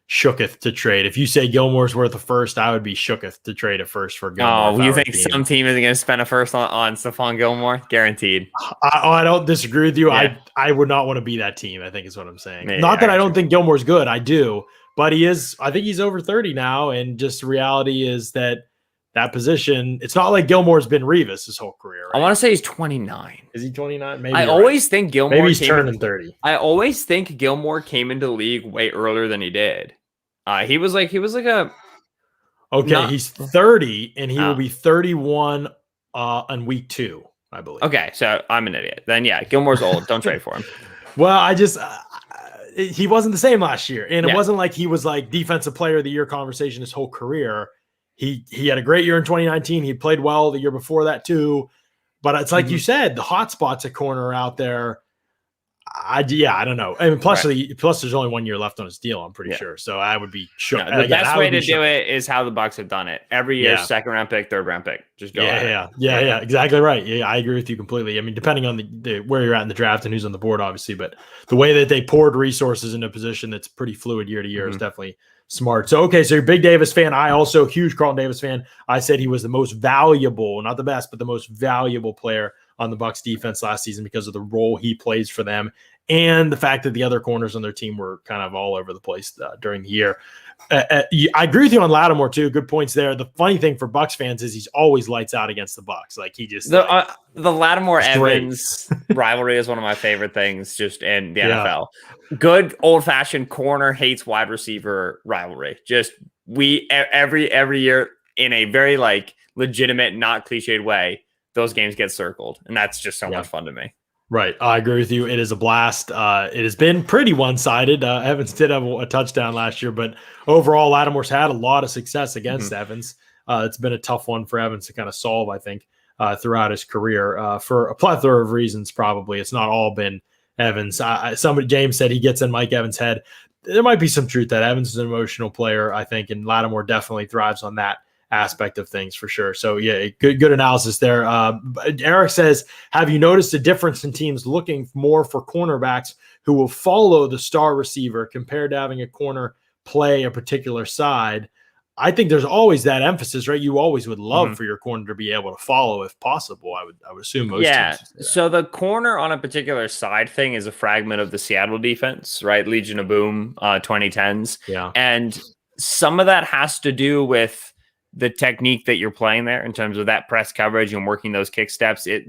shooketh to trade. If you say Gilmore's worth a first, I would be shooketh to trade a first for Gilmore. Oh, you think some team isn't going to spend a first on Stephon Gilmore? Guaranteed. I don't disagree with you. Yeah. I would not want to be that team, I think is what I'm saying. Yeah, not that I don't think Gilmore's good. I do. But I think he's over 30 now. And just the reality is that that position. It's not like Gilmore's been Revis his whole career. Right? I want to say he's 29. Is he 29? Maybe. I always think Gilmore. Maybe he's turning 30. I always think Gilmore came into the league way earlier than he did. He was like a. Okay, he's 30, and he will be 31 on week 2, I believe. Okay, so I'm an idiot. Then yeah, Gilmore's old. Don't trade for him. Well, I just he wasn't the same last year, and it wasn't like he was like defensive player of the year conversation his whole career. He had a great year in 2019. He played well the year before that too. But it's like you said, the hot spots at corner are out there. I don't know. I mean, plus there's only 1 year left on his deal, I'm pretty sure. So I would be sure. No, the best way to do it is how the Bucs have done it. Every year, second round pick, third round pick. Just go. Yeah, exactly right. Yeah, I agree with you completely. I mean, depending on the where you're at in the draft and who's on the board, obviously, but the way that they poured resources in a position that's pretty fluid year to year is definitely smart. So, okay, so you're a big Davis fan. I also huge Carlton Davis fan. I said he was the most valuable, not the best, but the most valuable player on the Bucs defense last season because of the role he plays for them and the fact that the other corners on their team were kind of all over the place during the year. I agree with you on Lattimore too. Good points there. The funny thing for Bucs fans is he's always lights out against the Bucs. Like he just the Lattimore Evans rivalry is one of my favorite things just in the NFL. Good old fashioned corner hates wide receiver rivalry. Just every year in a very like legitimate, not cliched way, those games get circled, and that's just so much fun to me. Right. I agree with you. It is a blast. It has been pretty one-sided. Evans did have a touchdown last year, but overall, Lattimore's had a lot of success against Evans. It's been a tough one for Evans to kind of solve, I think, throughout his career for a plethora of reasons, probably. It's not all been Evans. James said he gets in Mike Evans' head. There might be some truth that Evans is an emotional player, I think, and Lattimore definitely thrives on that aspect of things for sure. So yeah, good analysis there. Eric says, have you noticed a difference in teams looking more for cornerbacks who will follow the star receiver compared to having a corner play a particular side? I think there's always that emphasis, right? You always would love for your corner to be able to follow if possible. I would assume most teams. So the corner on a particular side thing is a fragment of the Seattle defense, right? Legion of Boom, 2010s. Yeah. And some of that has to do with the technique that you're playing there in terms of that press coverage and working those kick steps. It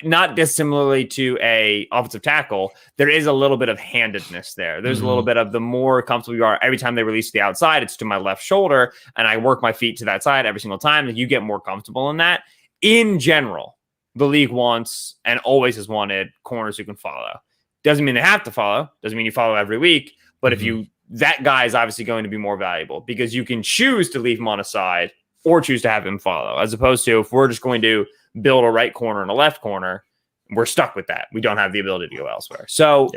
not dissimilarly to a offensive tackle, there is a little bit of handedness there. There's a little bit of the more comfortable you are every time they release to the outside, it's to my left shoulder, and I work my feet to that side every single time, and you get more comfortable in that. In general, the league wants and always has wanted corners who can follow. Doesn't mean they have to follow. Doesn't mean you follow every week, but if you that guy is obviously going to be more valuable because you can choose to leave him on a side or choose to have him follow, as opposed to if we're just going to build a right corner and a left corner, we're stuck with that. We don't have the ability to go elsewhere. So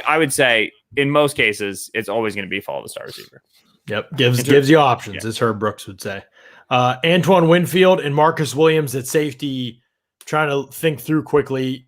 I would say in most cases, it's always going to be follow the star receiver. Yep. Gives you options, as Herb Brooks would say. Antoine Winfield and Marcus Williams at safety, trying to think through quickly.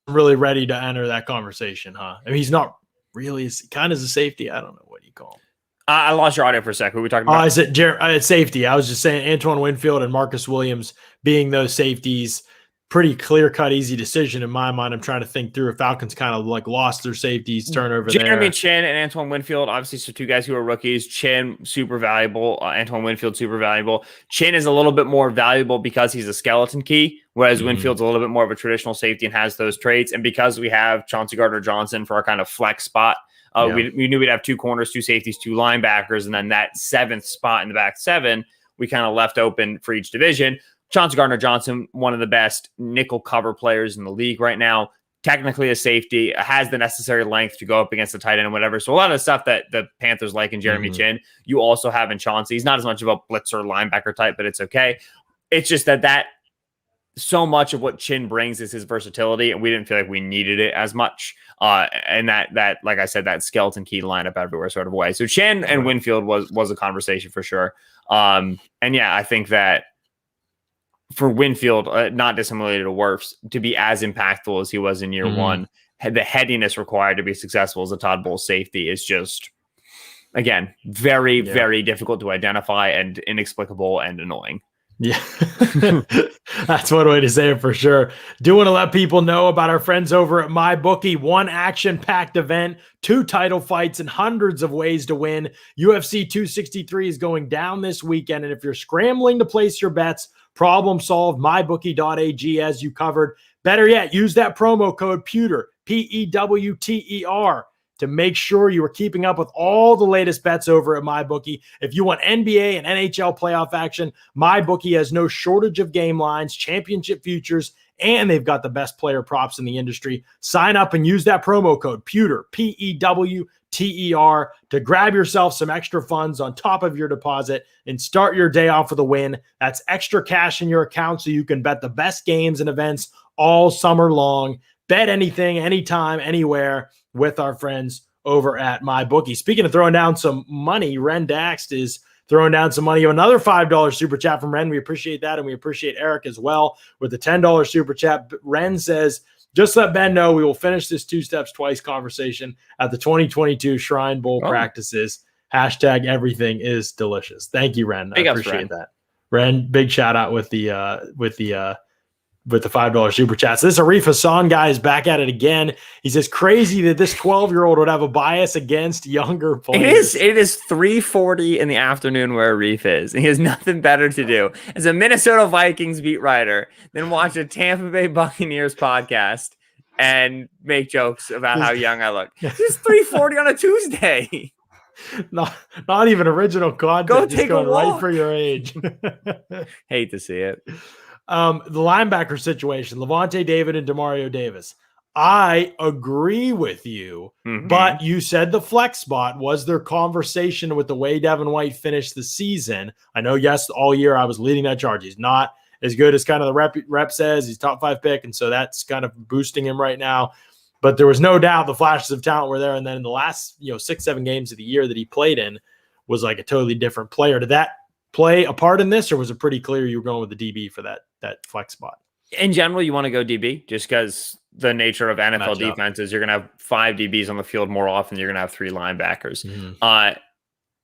Really ready to enter that conversation, huh? I mean, he's not really kind of as a safety. I don't know what you call him. I lost your audio for a sec. Who are we talking about? I said safety. I was just saying Antoine Winfield and Marcus Williams being those safeties. Pretty clear-cut, easy decision in my mind. I'm trying to think through if Falcons kind of like lost their safeties, turnover there. Jeremy Chin and Antoine Winfield, obviously, so two guys who are rookies. Chin, super valuable. Antoine Winfield, super valuable. Chin is a little bit more valuable because he's a skeleton key, whereas Winfield's a little bit more of a traditional safety and has those traits. And because we have Chauncey Gardner-Johnson for our kind of flex spot, we knew we'd have two corners, two safeties, two linebackers, and then that seventh spot in the back seven, we kind of left open for each division. Chauncey Gardner-Johnson, one of the best nickel cover players in the league right now, technically a safety, has the necessary length to go up against the tight end and whatever. So a lot of the stuff that the Panthers like in Jeremy Chin, you also have in Chauncey. He's not as much of a blitzer linebacker type, but it's okay. It's just that so much of what Chin brings is his versatility, and we didn't feel like we needed it as much. And that, like I said, that skeleton key lineup everywhere sort of way. So Chin and Winfield was a conversation for sure. And yeah, I think that for Winfield, not dissimilar to Wirfs, to be as impactful as he was in year one, the headiness required to be successful as a Todd Bowles safety is just, again, very, very difficult to identify and inexplicable and annoying. Yeah, that's one way to say it for sure. Do want to let people know about our friends over at MyBookie. One action-packed event, 2 title fights, and hundreds of ways to win. UFC 263 is going down this weekend, and if you're scrambling to place your bets, problem solved. MyBookie.ag has you covered. Better yet, use that promo code PEWTER, PEWTER, to make sure you are keeping up with all the latest bets over at MyBookie. If you want NBA and NHL playoff action, MyBookie has no shortage of game lines, championship futures, and they've got the best player props in the industry. Sign up and use that promo code PEWTER, PEWTER, to grab yourself some extra funds on top of your deposit and start your day off with a win. That's extra cash in your account so you can bet the best games and events all summer long. Bet anything, anytime, anywhere with our friends over at MyBookie. Speaking of throwing down some money, Ren Daxt is throwing down some money. Another $5 super chat from Ren. We appreciate that, and we appreciate Eric as well with the $10 super chat. Ren says, just let Ben know we will finish this 2 steps twice conversation at the 2022 Shrine Bowl practices. Hashtag everything is delicious. Thank you, Ren. I appreciate that. Ren, big shout out with the $5 super chat. So this Arif Hassan guy is back at it again. He says, crazy that this 12-year-old would have a bias against younger players. It is 3:40 in the afternoon where Arif is. And he has nothing better to do as a Minnesota Vikings beat writer than watch a Tampa Bay Buccaneers podcast and make jokes about how young I look. It's 3:40 on a Tuesday. Not even original content. Go take a walk. Right for your age. Hate to see it. The linebacker situation, Levante David and Demario Davis. I agree with you, but you said the flex spot. Was there conversation with the way Devin White finished the season? I know, yes, all year I was leading that charge. He's not as good as kind of the rep says. He's top 5 pick, and so that's kind of boosting him right now. But there was no doubt the flashes of talent were there. And then in the last 6-7 games of the year that he played in was like a totally different player. Did that play a part in this, or was it pretty clear you were going with the DB for that flex spot? In general, you want to go DB just because the nature of NFL defenses, you're going to have 5 DBs on the field more often. You're going to have 3 linebackers.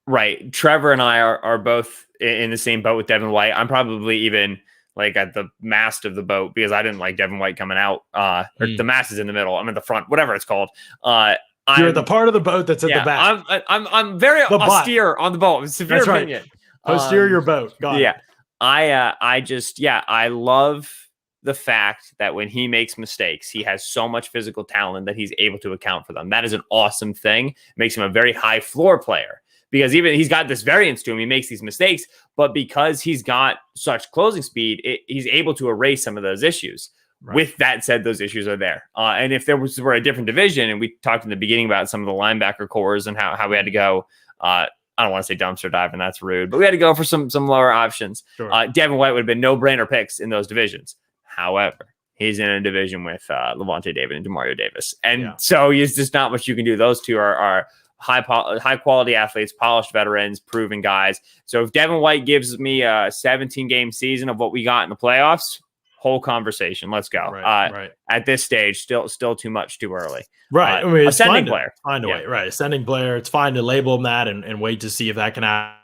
Right. Trevor and I are both in the same boat with Devin White. I'm probably even like at the mast of the boat because I didn't like Devin White coming out. Or the mast is in the middle. I'm at the front, whatever it's called. You're at the part of the boat that's at the back. I'm very austere on the boat. Severe opinion. Right. Posterior boat. Got it. I love the fact that when he makes mistakes, he has so much physical talent that he's able to account for them. That is an awesome thing. It makes him a very high floor player because even he's got this variance to him. He makes these mistakes, but because he's got such closing speed, he's able to erase some of those issues. Right. With that said, those issues are there. And if there were a different division, and we talked in the beginning about some of the linebacker cores and how we had to go, I don't want to say dumpster diving, that's rude, but we had to go for some lower options. Sure. Devin White would have been no-brainer picks in those divisions. However, he's in a division with Levante David and Demario Davis. And so there's just not much you can do. Those two are high-quality athletes, polished veterans, proven guys. So if Devin White gives me a 17-game season of what we got in the playoffs, whole conversation. Let's go. Right. At this stage, still too much too early. Right. I mean, ascending player. Find a way. Right. Ascending player. It's fine to label him that and wait to see if that can happen.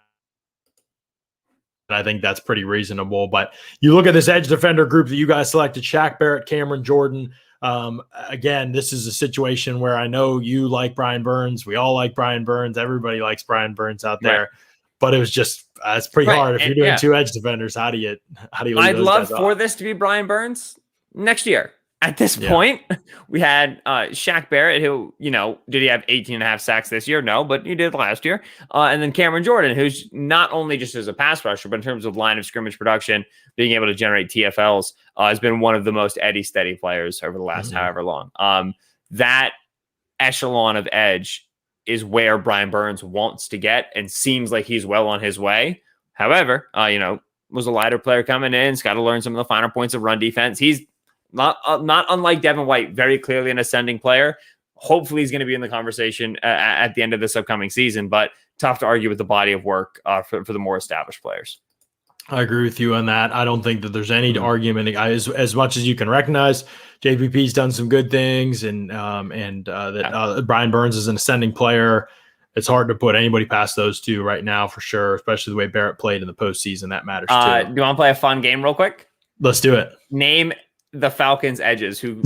I think that's pretty reasonable. But you look at this edge defender group that you guys selected: Shaq Barrett, Cameron Jordan. Again, this is a situation where I know you like Brian Burns. We all like Brian Burns. Everybody likes Brian Burns out there. Right. But it was just it's pretty hard. If you're doing 2 edge defenders, how do you leave I'd those love guys for off? This to be Brian Burns next year. At this point, we had Shaq Barrett, who, did he have 18.5 sacks this year? No, but he did last year. And then Cameron Jordan, who's not only just as a pass rusher, but in terms of line of scrimmage production, being able to generate TFLs, has been one of the most steady players over the last however long. That echelon of edge is where Brian Burns wants to get and seems like he's well on his way. However, was a lighter player coming in. He's got to learn some of the finer points of run defense. He's not unlike Devin White, very clearly an ascending player. Hopefully he's going to be in the conversation at the end of this upcoming season, but tough to argue with the body of work for the more established players. I agree with you on that. I don't think that there's any argument as much as you can recognize JPP's done some good things and that Brian Burns is an ascending player. it's hard to put anybody past those two right now for sure, especially the way Barrett played in the postseason. That matters too. Do you want to play a fun game real quick? Let's do it. Name the Falcons edges who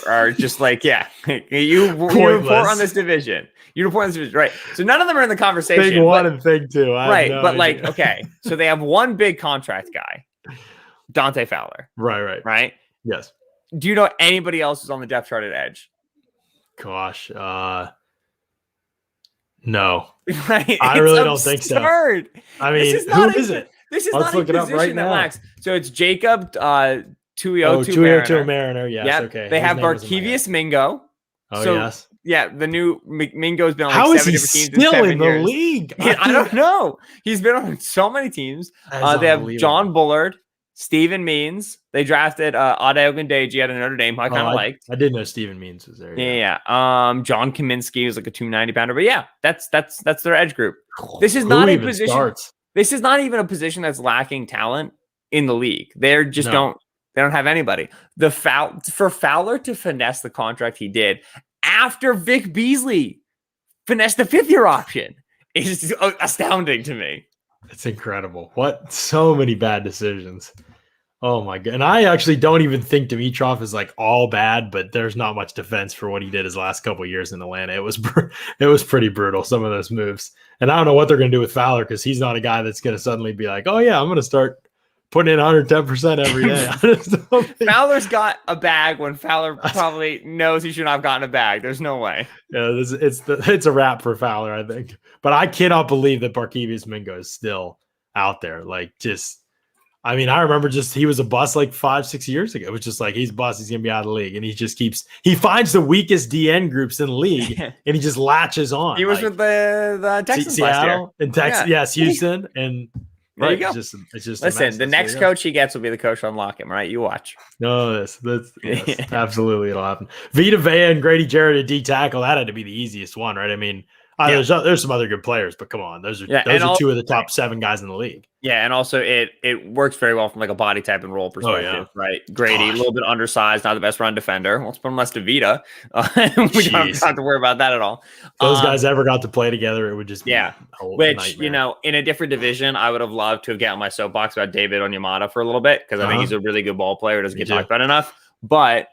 are just like, you report on this division. Right? So none of them are in the conversation. Thing one and thing two. Right. But like, okay. So they have one big contract guy, Dante Fowler. Right. Yes. Do you know anybody else who's on the depth chart at edge? Gosh. No. Right. I really don't think so. I mean, who is it? This is Let's not look a it up position right that now. lacks. So it's Jacob Tuio Mariner. Yes. Yep. Okay. They have Barkevius Mingo. Oh, so, yes. Yeah, the new Mingo's been on How like is 7 he different teams still in 7 in the years. league? I don't know. He's been on so many teams. They have John Bullard, Steven Means. They drafted Ade Ogundeji out of Notre Dame, who I kind of liked. I did know Steven Means was there. Yeah. John Kaminsky was like a 290 pounder. But yeah, that's their edge group. This is not a position. Starts? This is not even a position that's lacking talent in the league. They're just don't have anybody. For Fowler to finesse the contract he did after Vic Beasley finessed the 5th-year option is astounding to me. It's incredible. So many bad decisions. Oh my god! And I actually don't even think Dimitroff is like all bad, but there's not much defense for what he did his last couple of years in Atlanta. It was pretty brutal, some of those moves. And I don't know what they're going to do with Fowler because he's not a guy that's going to suddenly be like, oh yeah, I'm going to start putting in 110% every day. Fowler's got a bag when Fowler probably knows he should not have gotten a bag. There's no way. Yeah, it's a wrap for Fowler, I think. But I cannot believe that Barkevius Mingo is still out there. I remember he was a bust like 5-6 years ago. It was just like, he's a bust, he's going to be out of the league. And he finds the weakest DN groups in the league and he just latches on. He was with the Texans last year. And Texas, yes, Houston. And there you go. It's just listen, the next coach he gets will be the coach to unlock him, right? You watch. No, yes, absolutely it'll happen. Vita Vea and Grady Jarrett at D tackle, that had to be the easiest one, right? I mean, there's some other good players, but come on, those are two of the top 7 guys in the league. Yeah, and also it works very well from like a body type and role perspective, right? Grady, a little bit undersized, not the best run defender. Let's put him less to Vita. We don't have to worry about that at all. If those guys ever got to play together, it would just be a nightmare. In a different division, I would have loved to have gotten my soapbox about David Onyemata for a little bit because I think he's a really good ball player. Doesn't get talked about enough, but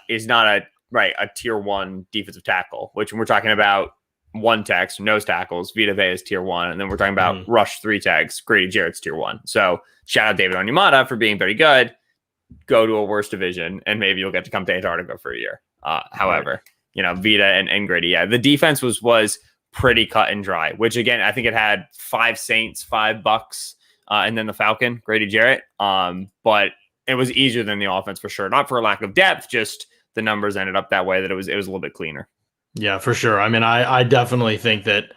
is not a tier 1 defensive tackle, which when we're talking about one tags, nose tackles, Vita Vea is tier 1, and then we're talking about rush 3 tags, Grady Jarrett's tier 1. So shout out David Onyemata for being very good. Go to a worse division, and maybe you'll get to come to Antarctica for a year. However, Vita and Grady, the defense was pretty cut and dry. Which again, I think it had 5 Saints, 5 Bucks, and then the Falcon, Grady Jarrett. But it was easier than the offense for sure. Not for a lack of depth, just the numbers ended up that way that it was a little bit cleaner. Yeah, for sure. I mean, I definitely think that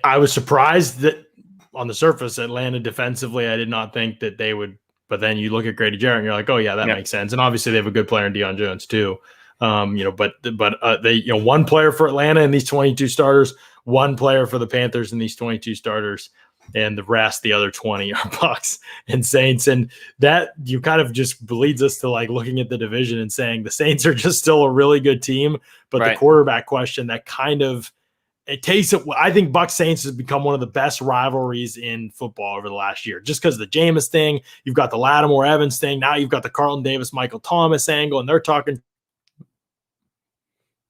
I was surprised that on the surface, Atlanta defensively, I did not think that they would. But then you look at Grady Jarrett and you're like, oh yeah, that makes sense. And obviously they have a good player in Deion Jones too. But they, one player for Atlanta in these 22 starters, one player for the Panthers in these 22 starters, and the rest, the other 20 are Bucks and Saints. And that you kind of just leads us to like looking at the division and saying the Saints are just still a really good team. But the quarterback question that kind of it takes it. I think Bucks Saints has become one of the best rivalries in football over the last year, just because of the Jameis thing. You've got the Lattimore Evans thing. Now you've got the Carlton Davis, Michael Thomas angle, and they're talking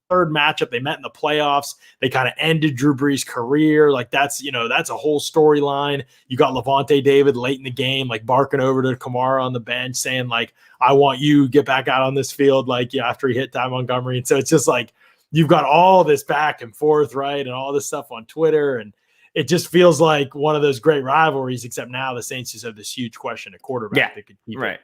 third matchup. They met in the playoffs. They kind of ended Drew Brees' career. Like that's a whole storyline. You got Levante David late in the game, like barking over to Kamara on the bench saying like, I want you to get back out on this field. Like after he hit Ty Montgomery. And so it's just like, you've got all this back and forth, right? And all this stuff on Twitter. And it just feels like one of those great rivalries, except now the Saints just have this huge question at quarterback that could keep it.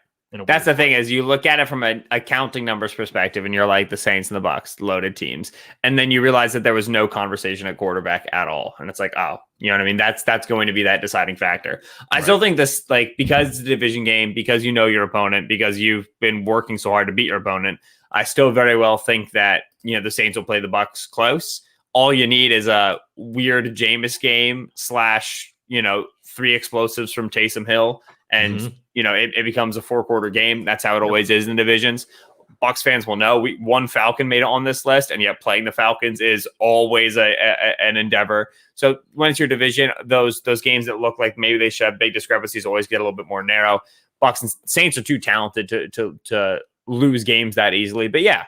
That's the thing is you look at it from an accounting numbers perspective and you're like the Saints and the Bucks, loaded teams. And then you realize that there was no conversation at quarterback at all. And it's like, oh, you know what I mean? That's going to be that deciding factor. I still think this, like, because it's a division game, because you know your opponent, because you've been working so hard to beat your opponent, I still very well think that, the Saints will play the Bucks close. All you need is a weird Jameis game / 3 explosives from Taysom Hill. And, it becomes a 4-quarter game. That's how it always is in divisions. Bucs fans will know, one Falcon made it on this list, and yet playing the Falcons is always an endeavor. So when it's your division, those games that look like maybe they should have big discrepancies always get a little bit more narrow. Bucs and Saints are too talented to lose games that easily. But yeah,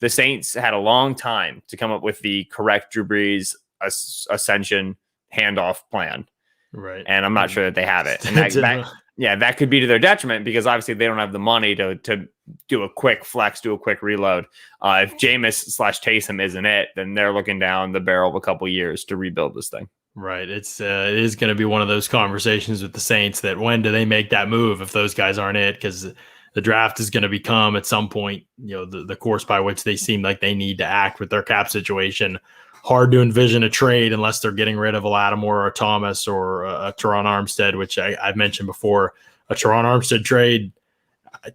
the Saints had a long time to come up with the correct Drew Brees ascension handoff plan. Right. And I'm not sure that they have it. And that could be to their detriment, because obviously they don't have the money to do a quick flex, do a quick reload. If Jameis/Taysom isn't it, then they're looking down the barrel of a couple years to rebuild this thing. Right. It is going to be one of those conversations with the Saints that when do they make that move if those guys aren't it? Because the draft is going to become at some point, the course by which they seem like they need to act with their cap situation. Hard to envision a trade unless they're getting rid of a Lattimore or a Thomas or a Teron Armstead, which I've mentioned before. A Teron Armstead trade,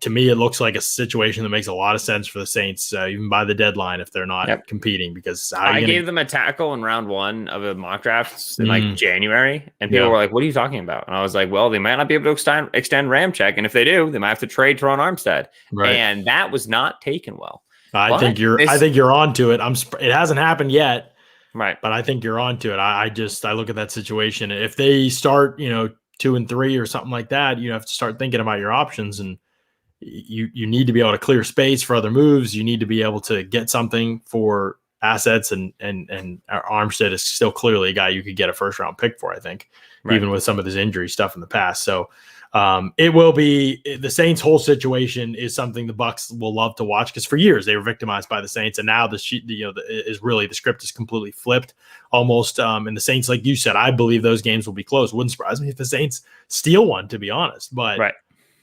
to me, it looks like a situation that makes a lot of sense for the Saints, even by the deadline, if they're not competing. Because I gave them a tackle in round 1 of a mock draft in like January, and people were like, "What are you talking about?" And I was like, "Well, they might not be able to extend Ramczyk, and if they do, they might have to trade Teron Armstead." Right. And that was not taken well. I think you're onto it. It hasn't happened yet. Right. But I think you're onto it. I look at that situation. If they start, 2-3 or something like that, you have to start thinking about your options, and you need to be able to clear space for other moves. You need to be able to get something for assets, and Armstead is still clearly a guy you could get a first round pick for, I think, even with some of his injury stuff in the past. So it will be the Saints' whole situation is something the Bucs will love to watch, because for years they were victimized by the Saints, and now the script is completely flipped almost. And the Saints, like you said, I believe those games will be close. Wouldn't surprise me if the Saints steal one, to be honest. But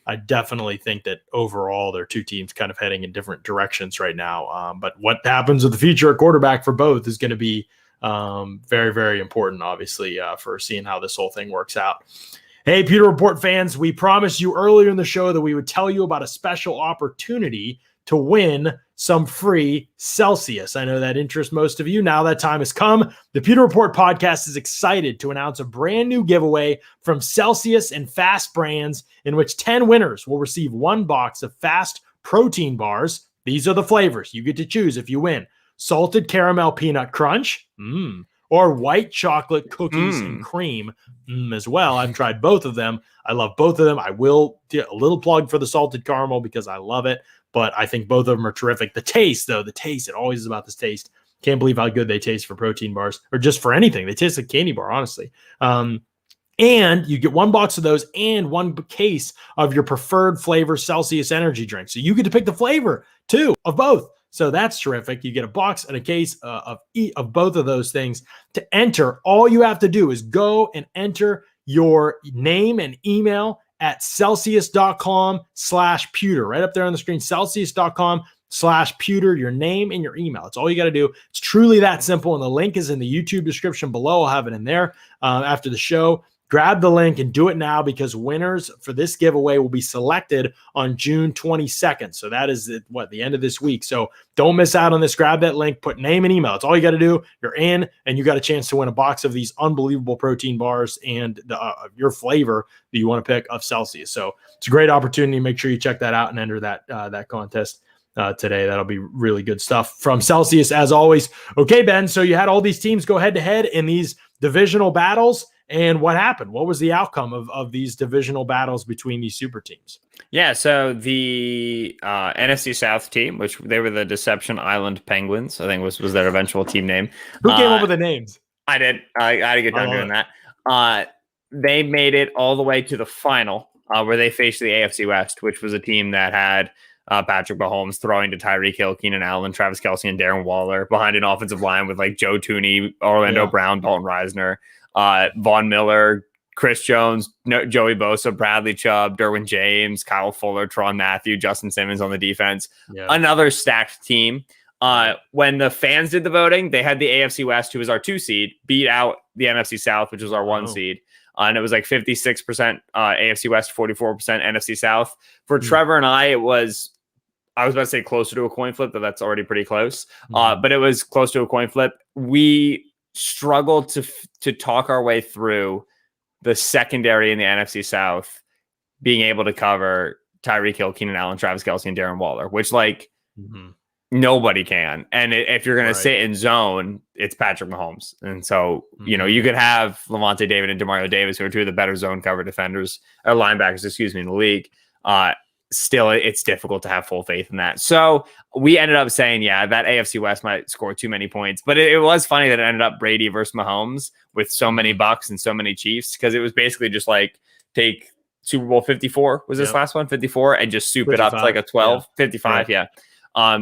I definitely think that overall they're two teams kind of heading in different directions right now. But what happens with the future at quarterback for both is going to be very, very important, obviously, for seeing how this whole thing works out. Hey, Pewter Report fans, we promised you earlier in the show that we would tell you about a special opportunity to win some free Celsius. I know that interests most of you. Now that time has come. The Pewter Report podcast is excited to announce a brand new giveaway from Celsius and Fast Brands, in which 10 winners will receive 1 box of Fast protein bars. These are the flavors. You get to choose if you win. Salted caramel peanut crunch, or white chocolate cookies and cream as well. I've tried both of them. I love both of them. I will do a little plug for the salted caramel because I love it, but I think both of them are terrific. The taste, it always is about this taste. Can't believe how good they taste for protein bars, or just for anything. They taste like candy bar, honestly. And you get 1 box of those and 1 case of your preferred flavor Celsius energy drink. So you get to pick the flavor too of both. So that's terrific. You get a box and a case of both of those things. To enter, all you have to do is go and enter your name and email at celsius.com/pewter. Right up there on the screen, celsius.com/pewter, your name and your email. It's all you got to do. It's truly that simple. And the link is in the YouTube description below. I'll have it in there after the show. Grab the link and do it now, because winners for this giveaway will be selected on June 22nd. So that is the end of this week. So don't miss out on this. Grab that link, put name and email. It's all you got to do. You're in, and you got a chance to win a box of these unbelievable protein bars and your flavor that you want to pick of Celsius. So it's a great opportunity. Make sure you check that out and enter that contest today. That'll be really good stuff from Celsius, as always. Okay, Ben. So you had all these teams go head to head in these divisional battles. And what happened? What was the outcome of these divisional battles between these super teams? Yeah, so the NFC South team, which they were the Deception Island Penguins, I think was their eventual team name. Who came up with the names? I did. I had a good time doing that. They made it all the way to the final, where they faced the AFC West, which was a team that had Patrick Mahomes throwing to Tyreek Hill, Keenan Allen, Travis Kelce, and Darren Waller behind an offensive line with like Joe Tooney, Orlando Brown, Dalton Reisner, Von Miller, Chris Jones, Joey Bosa, Bradley Chubb, Derwin James, Kyle Fuller, Tron Matthew, Justin Simmons on the defense. Yeah. Another stacked team. When the fans did the voting, they had the AFC West, who was our 2 seed, beat out the NFC South, which was our 1 seed. And it was like 56% AFC West, 44% NFC South. For Trevor and I was about to say closer to a coin flip, but that's already pretty close. But it was close to a coin flip. We struggled to talk our way through the secondary in the NFC South being able to cover Tyreek Hill, Keenan Allen, Travis Kelce, and Darren Waller, which, like, Mhm. Nobody can. And if you're going Right. to sit in zone, it's Patrick Mahomes. And so, you know, Mhm. you could have Lavonte David and Demario Davis, who are two of the better zone cover defenders or linebackers, excuse me, in the league. Still, it's difficult to have full faith in that. So we ended up saying, yeah, that AFC West might score too many points. But it was funny that it ended up Brady versus Mahomes with so many Bucks and so many Chiefs, because it was basically just like take Super Bowl 54 was this last one, 54, and just soup 55. It up to like a 12, 55, yeah.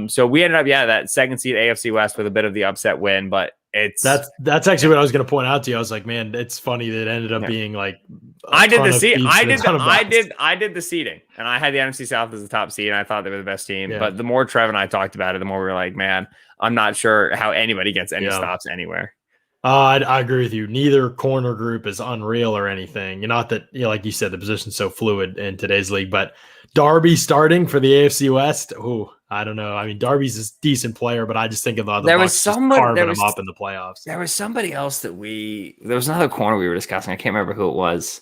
So we ended up, that second seed AFC West with a bit of the upset win, but that's actually what I was going to point out to you. I was like, man, it's funny that it ended up being like I did the seed. I did the seeding, and I had the NFC South as the top seed, and I thought they were the best team. Yeah. But the more Trev and I talked about it, the more we were like, man, I'm not sure how anybody gets any stops anywhere. I agree with you. Neither corner group is unreal or anything. Not that, like you said, the position's so fluid in today's league, but Darby starting for the AFC West. Ooh, I don't know. I mean, Darby's a decent player, but I just think of the Bucs carving him up in the playoffs. There was somebody else there was another corner we were discussing. I can't remember who it was.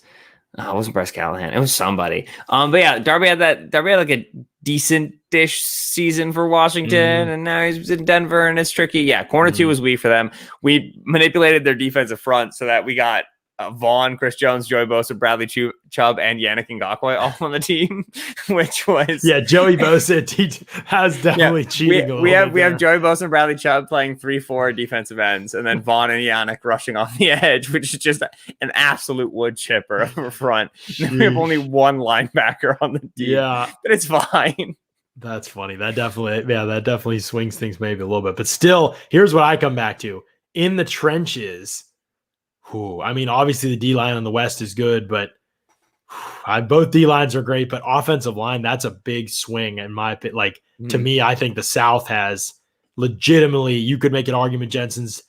It wasn't Bryce Callahan. It was somebody. But yeah, Darby had like a decent-ish season for Washington, and now he's in Denver, and it's tricky. Yeah, corner 2 was weak for them. We manipulated their defensive front so that we got Vaughn, Chris Jones, Joey Bosa, Bradley Chubb, and Yannick Ngakoue all on the team, which was Joey Bosa has definitely cheating. We have Joey Bosa and Bradley Chubb playing 3-4 defensive ends, and then Vaughn and Yannick rushing off the edge, which is just an absolute wood chipper over front. And we have only one linebacker on the team, but it's fine. That's funny. That definitely swings things maybe a little bit, but still, here's what I come back to in the trenches. I mean, obviously the D-line on the West is good, but both D-lines are great, but offensive line, that's a big swing in my opinion. Like, to me, I think the South has legitimately, you could make an argument Jensen's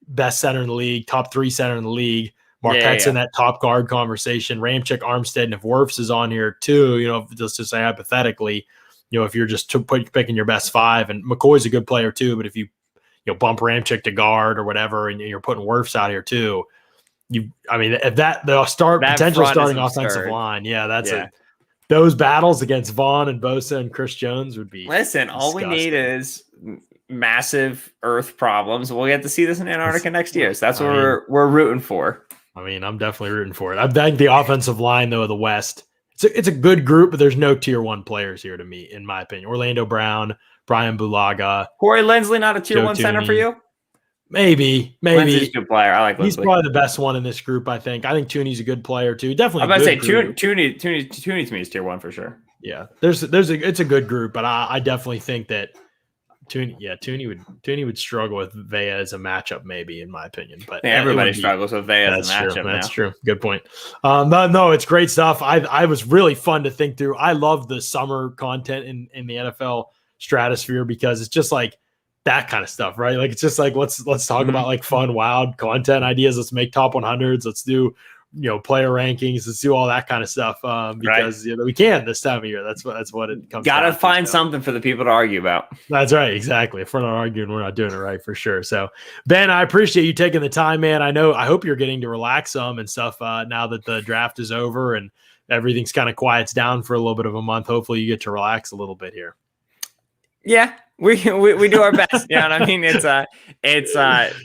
best center in the league, top 3 center in the league. Marquette's in that top guard conversation. Ramczyk, Armstead, and if Wirfs is on here too, just to say hypothetically, if you're just picking your best 5, and McCoy's a good player too, but if you bump Ramczyk to guard or whatever, and you're putting Wirfs out here too, if the potential starting offensive line, those battles against Vaughn and Bosa and Chris Jones would be. Listen, all we need is massive earth problems. We'll get to see this in Antarctica next year. So that's what we're rooting for. I mean, I'm definitely rooting for it. I think the offensive line though of the West, it's a good group, but there's no tier 1 players here to me, in my opinion. Orlando Brown, Brian Bulaga, Corey Lindsley, not a tier 1 center for you. Maybe. He's a good player. I like Lindsley. He's probably the best one in this group, I think. I think Tooney's a good player too. Definitely. I'm about to say Tooney to me is tier 1 for sure. Yeah, it's a good group, but I definitely think that Tooney would struggle with Vea as a matchup, maybe, in my opinion. But everybody struggles with Vea as a matchup. That's true. Good point. No, it's great stuff. I was really fun to think through. I love the summer content in the NFL stratosphere, because it's just like that kind of stuff, right? Like, it's just like, let's talk about like fun, wild content ideas. Let's make top 100s. Let's do, player rankings. Let's do all that kind of stuff. Because we can this time of year. That's what it comes. Gotta find something for the people to argue about. That's right. Exactly. If we're not arguing, we're not doing it right, for sure. So Ben, I appreciate you taking the time, man. I hope you're getting to relax some and stuff now that the draft is over and everything's kind of quiets down for a little bit of a month. Hopefully you get to relax a little bit here. Yeah, we do our best. You know what I mean? It's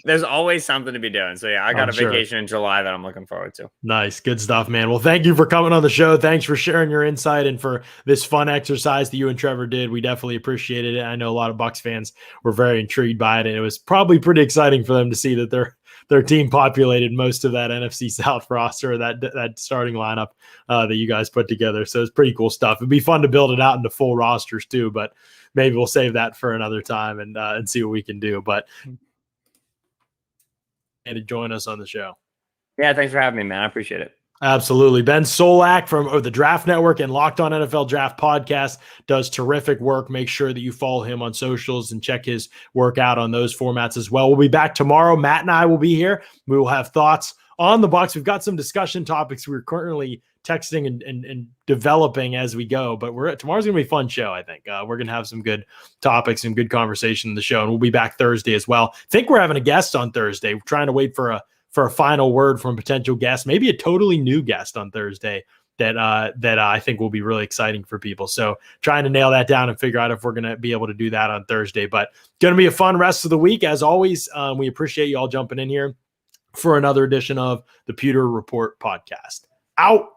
there's always something to be doing. So yeah, I got a vacation in July that I'm looking forward to. Nice. Good stuff, man. Well, thank you for coming on the show. Thanks for sharing your insight and for this fun exercise that you and Trevor did. We definitely appreciated it. I know a lot of Bucs fans were very intrigued by it, and it was probably pretty exciting for them to see that their team populated most of that NFC South roster, that starting lineup that you guys put together. So it's pretty cool stuff. It'd be fun to build it out into full rosters too, but maybe we'll save that for another time and see what we can do. But and to join us on the show. Yeah, thanks for having me, man. I appreciate it. Absolutely. Ben Solak from the Draft Network and Locked On NFL Draft Podcast does terrific work. Make sure that you follow him on socials and check his work out on those formats as well. We'll be back tomorrow. Matt and I will be here. We will have thoughts on the Bucs. We've got some discussion topics we're currently texting and developing as we go, but tomorrow's gonna be a fun show. I think we're gonna have some good topics and good conversation in the show, and we'll be back Thursday as well. I think we're having a guest on Thursday. We're trying to wait for a final word from a potential guest, maybe a totally new guest on Thursday that I think will be really exciting for people. So trying to nail that down and figure out if we're going to be able to do that on Thursday. But going to be a fun rest of the week. As always, we appreciate you all jumping in here for another edition of the Pewter Report podcast. Out.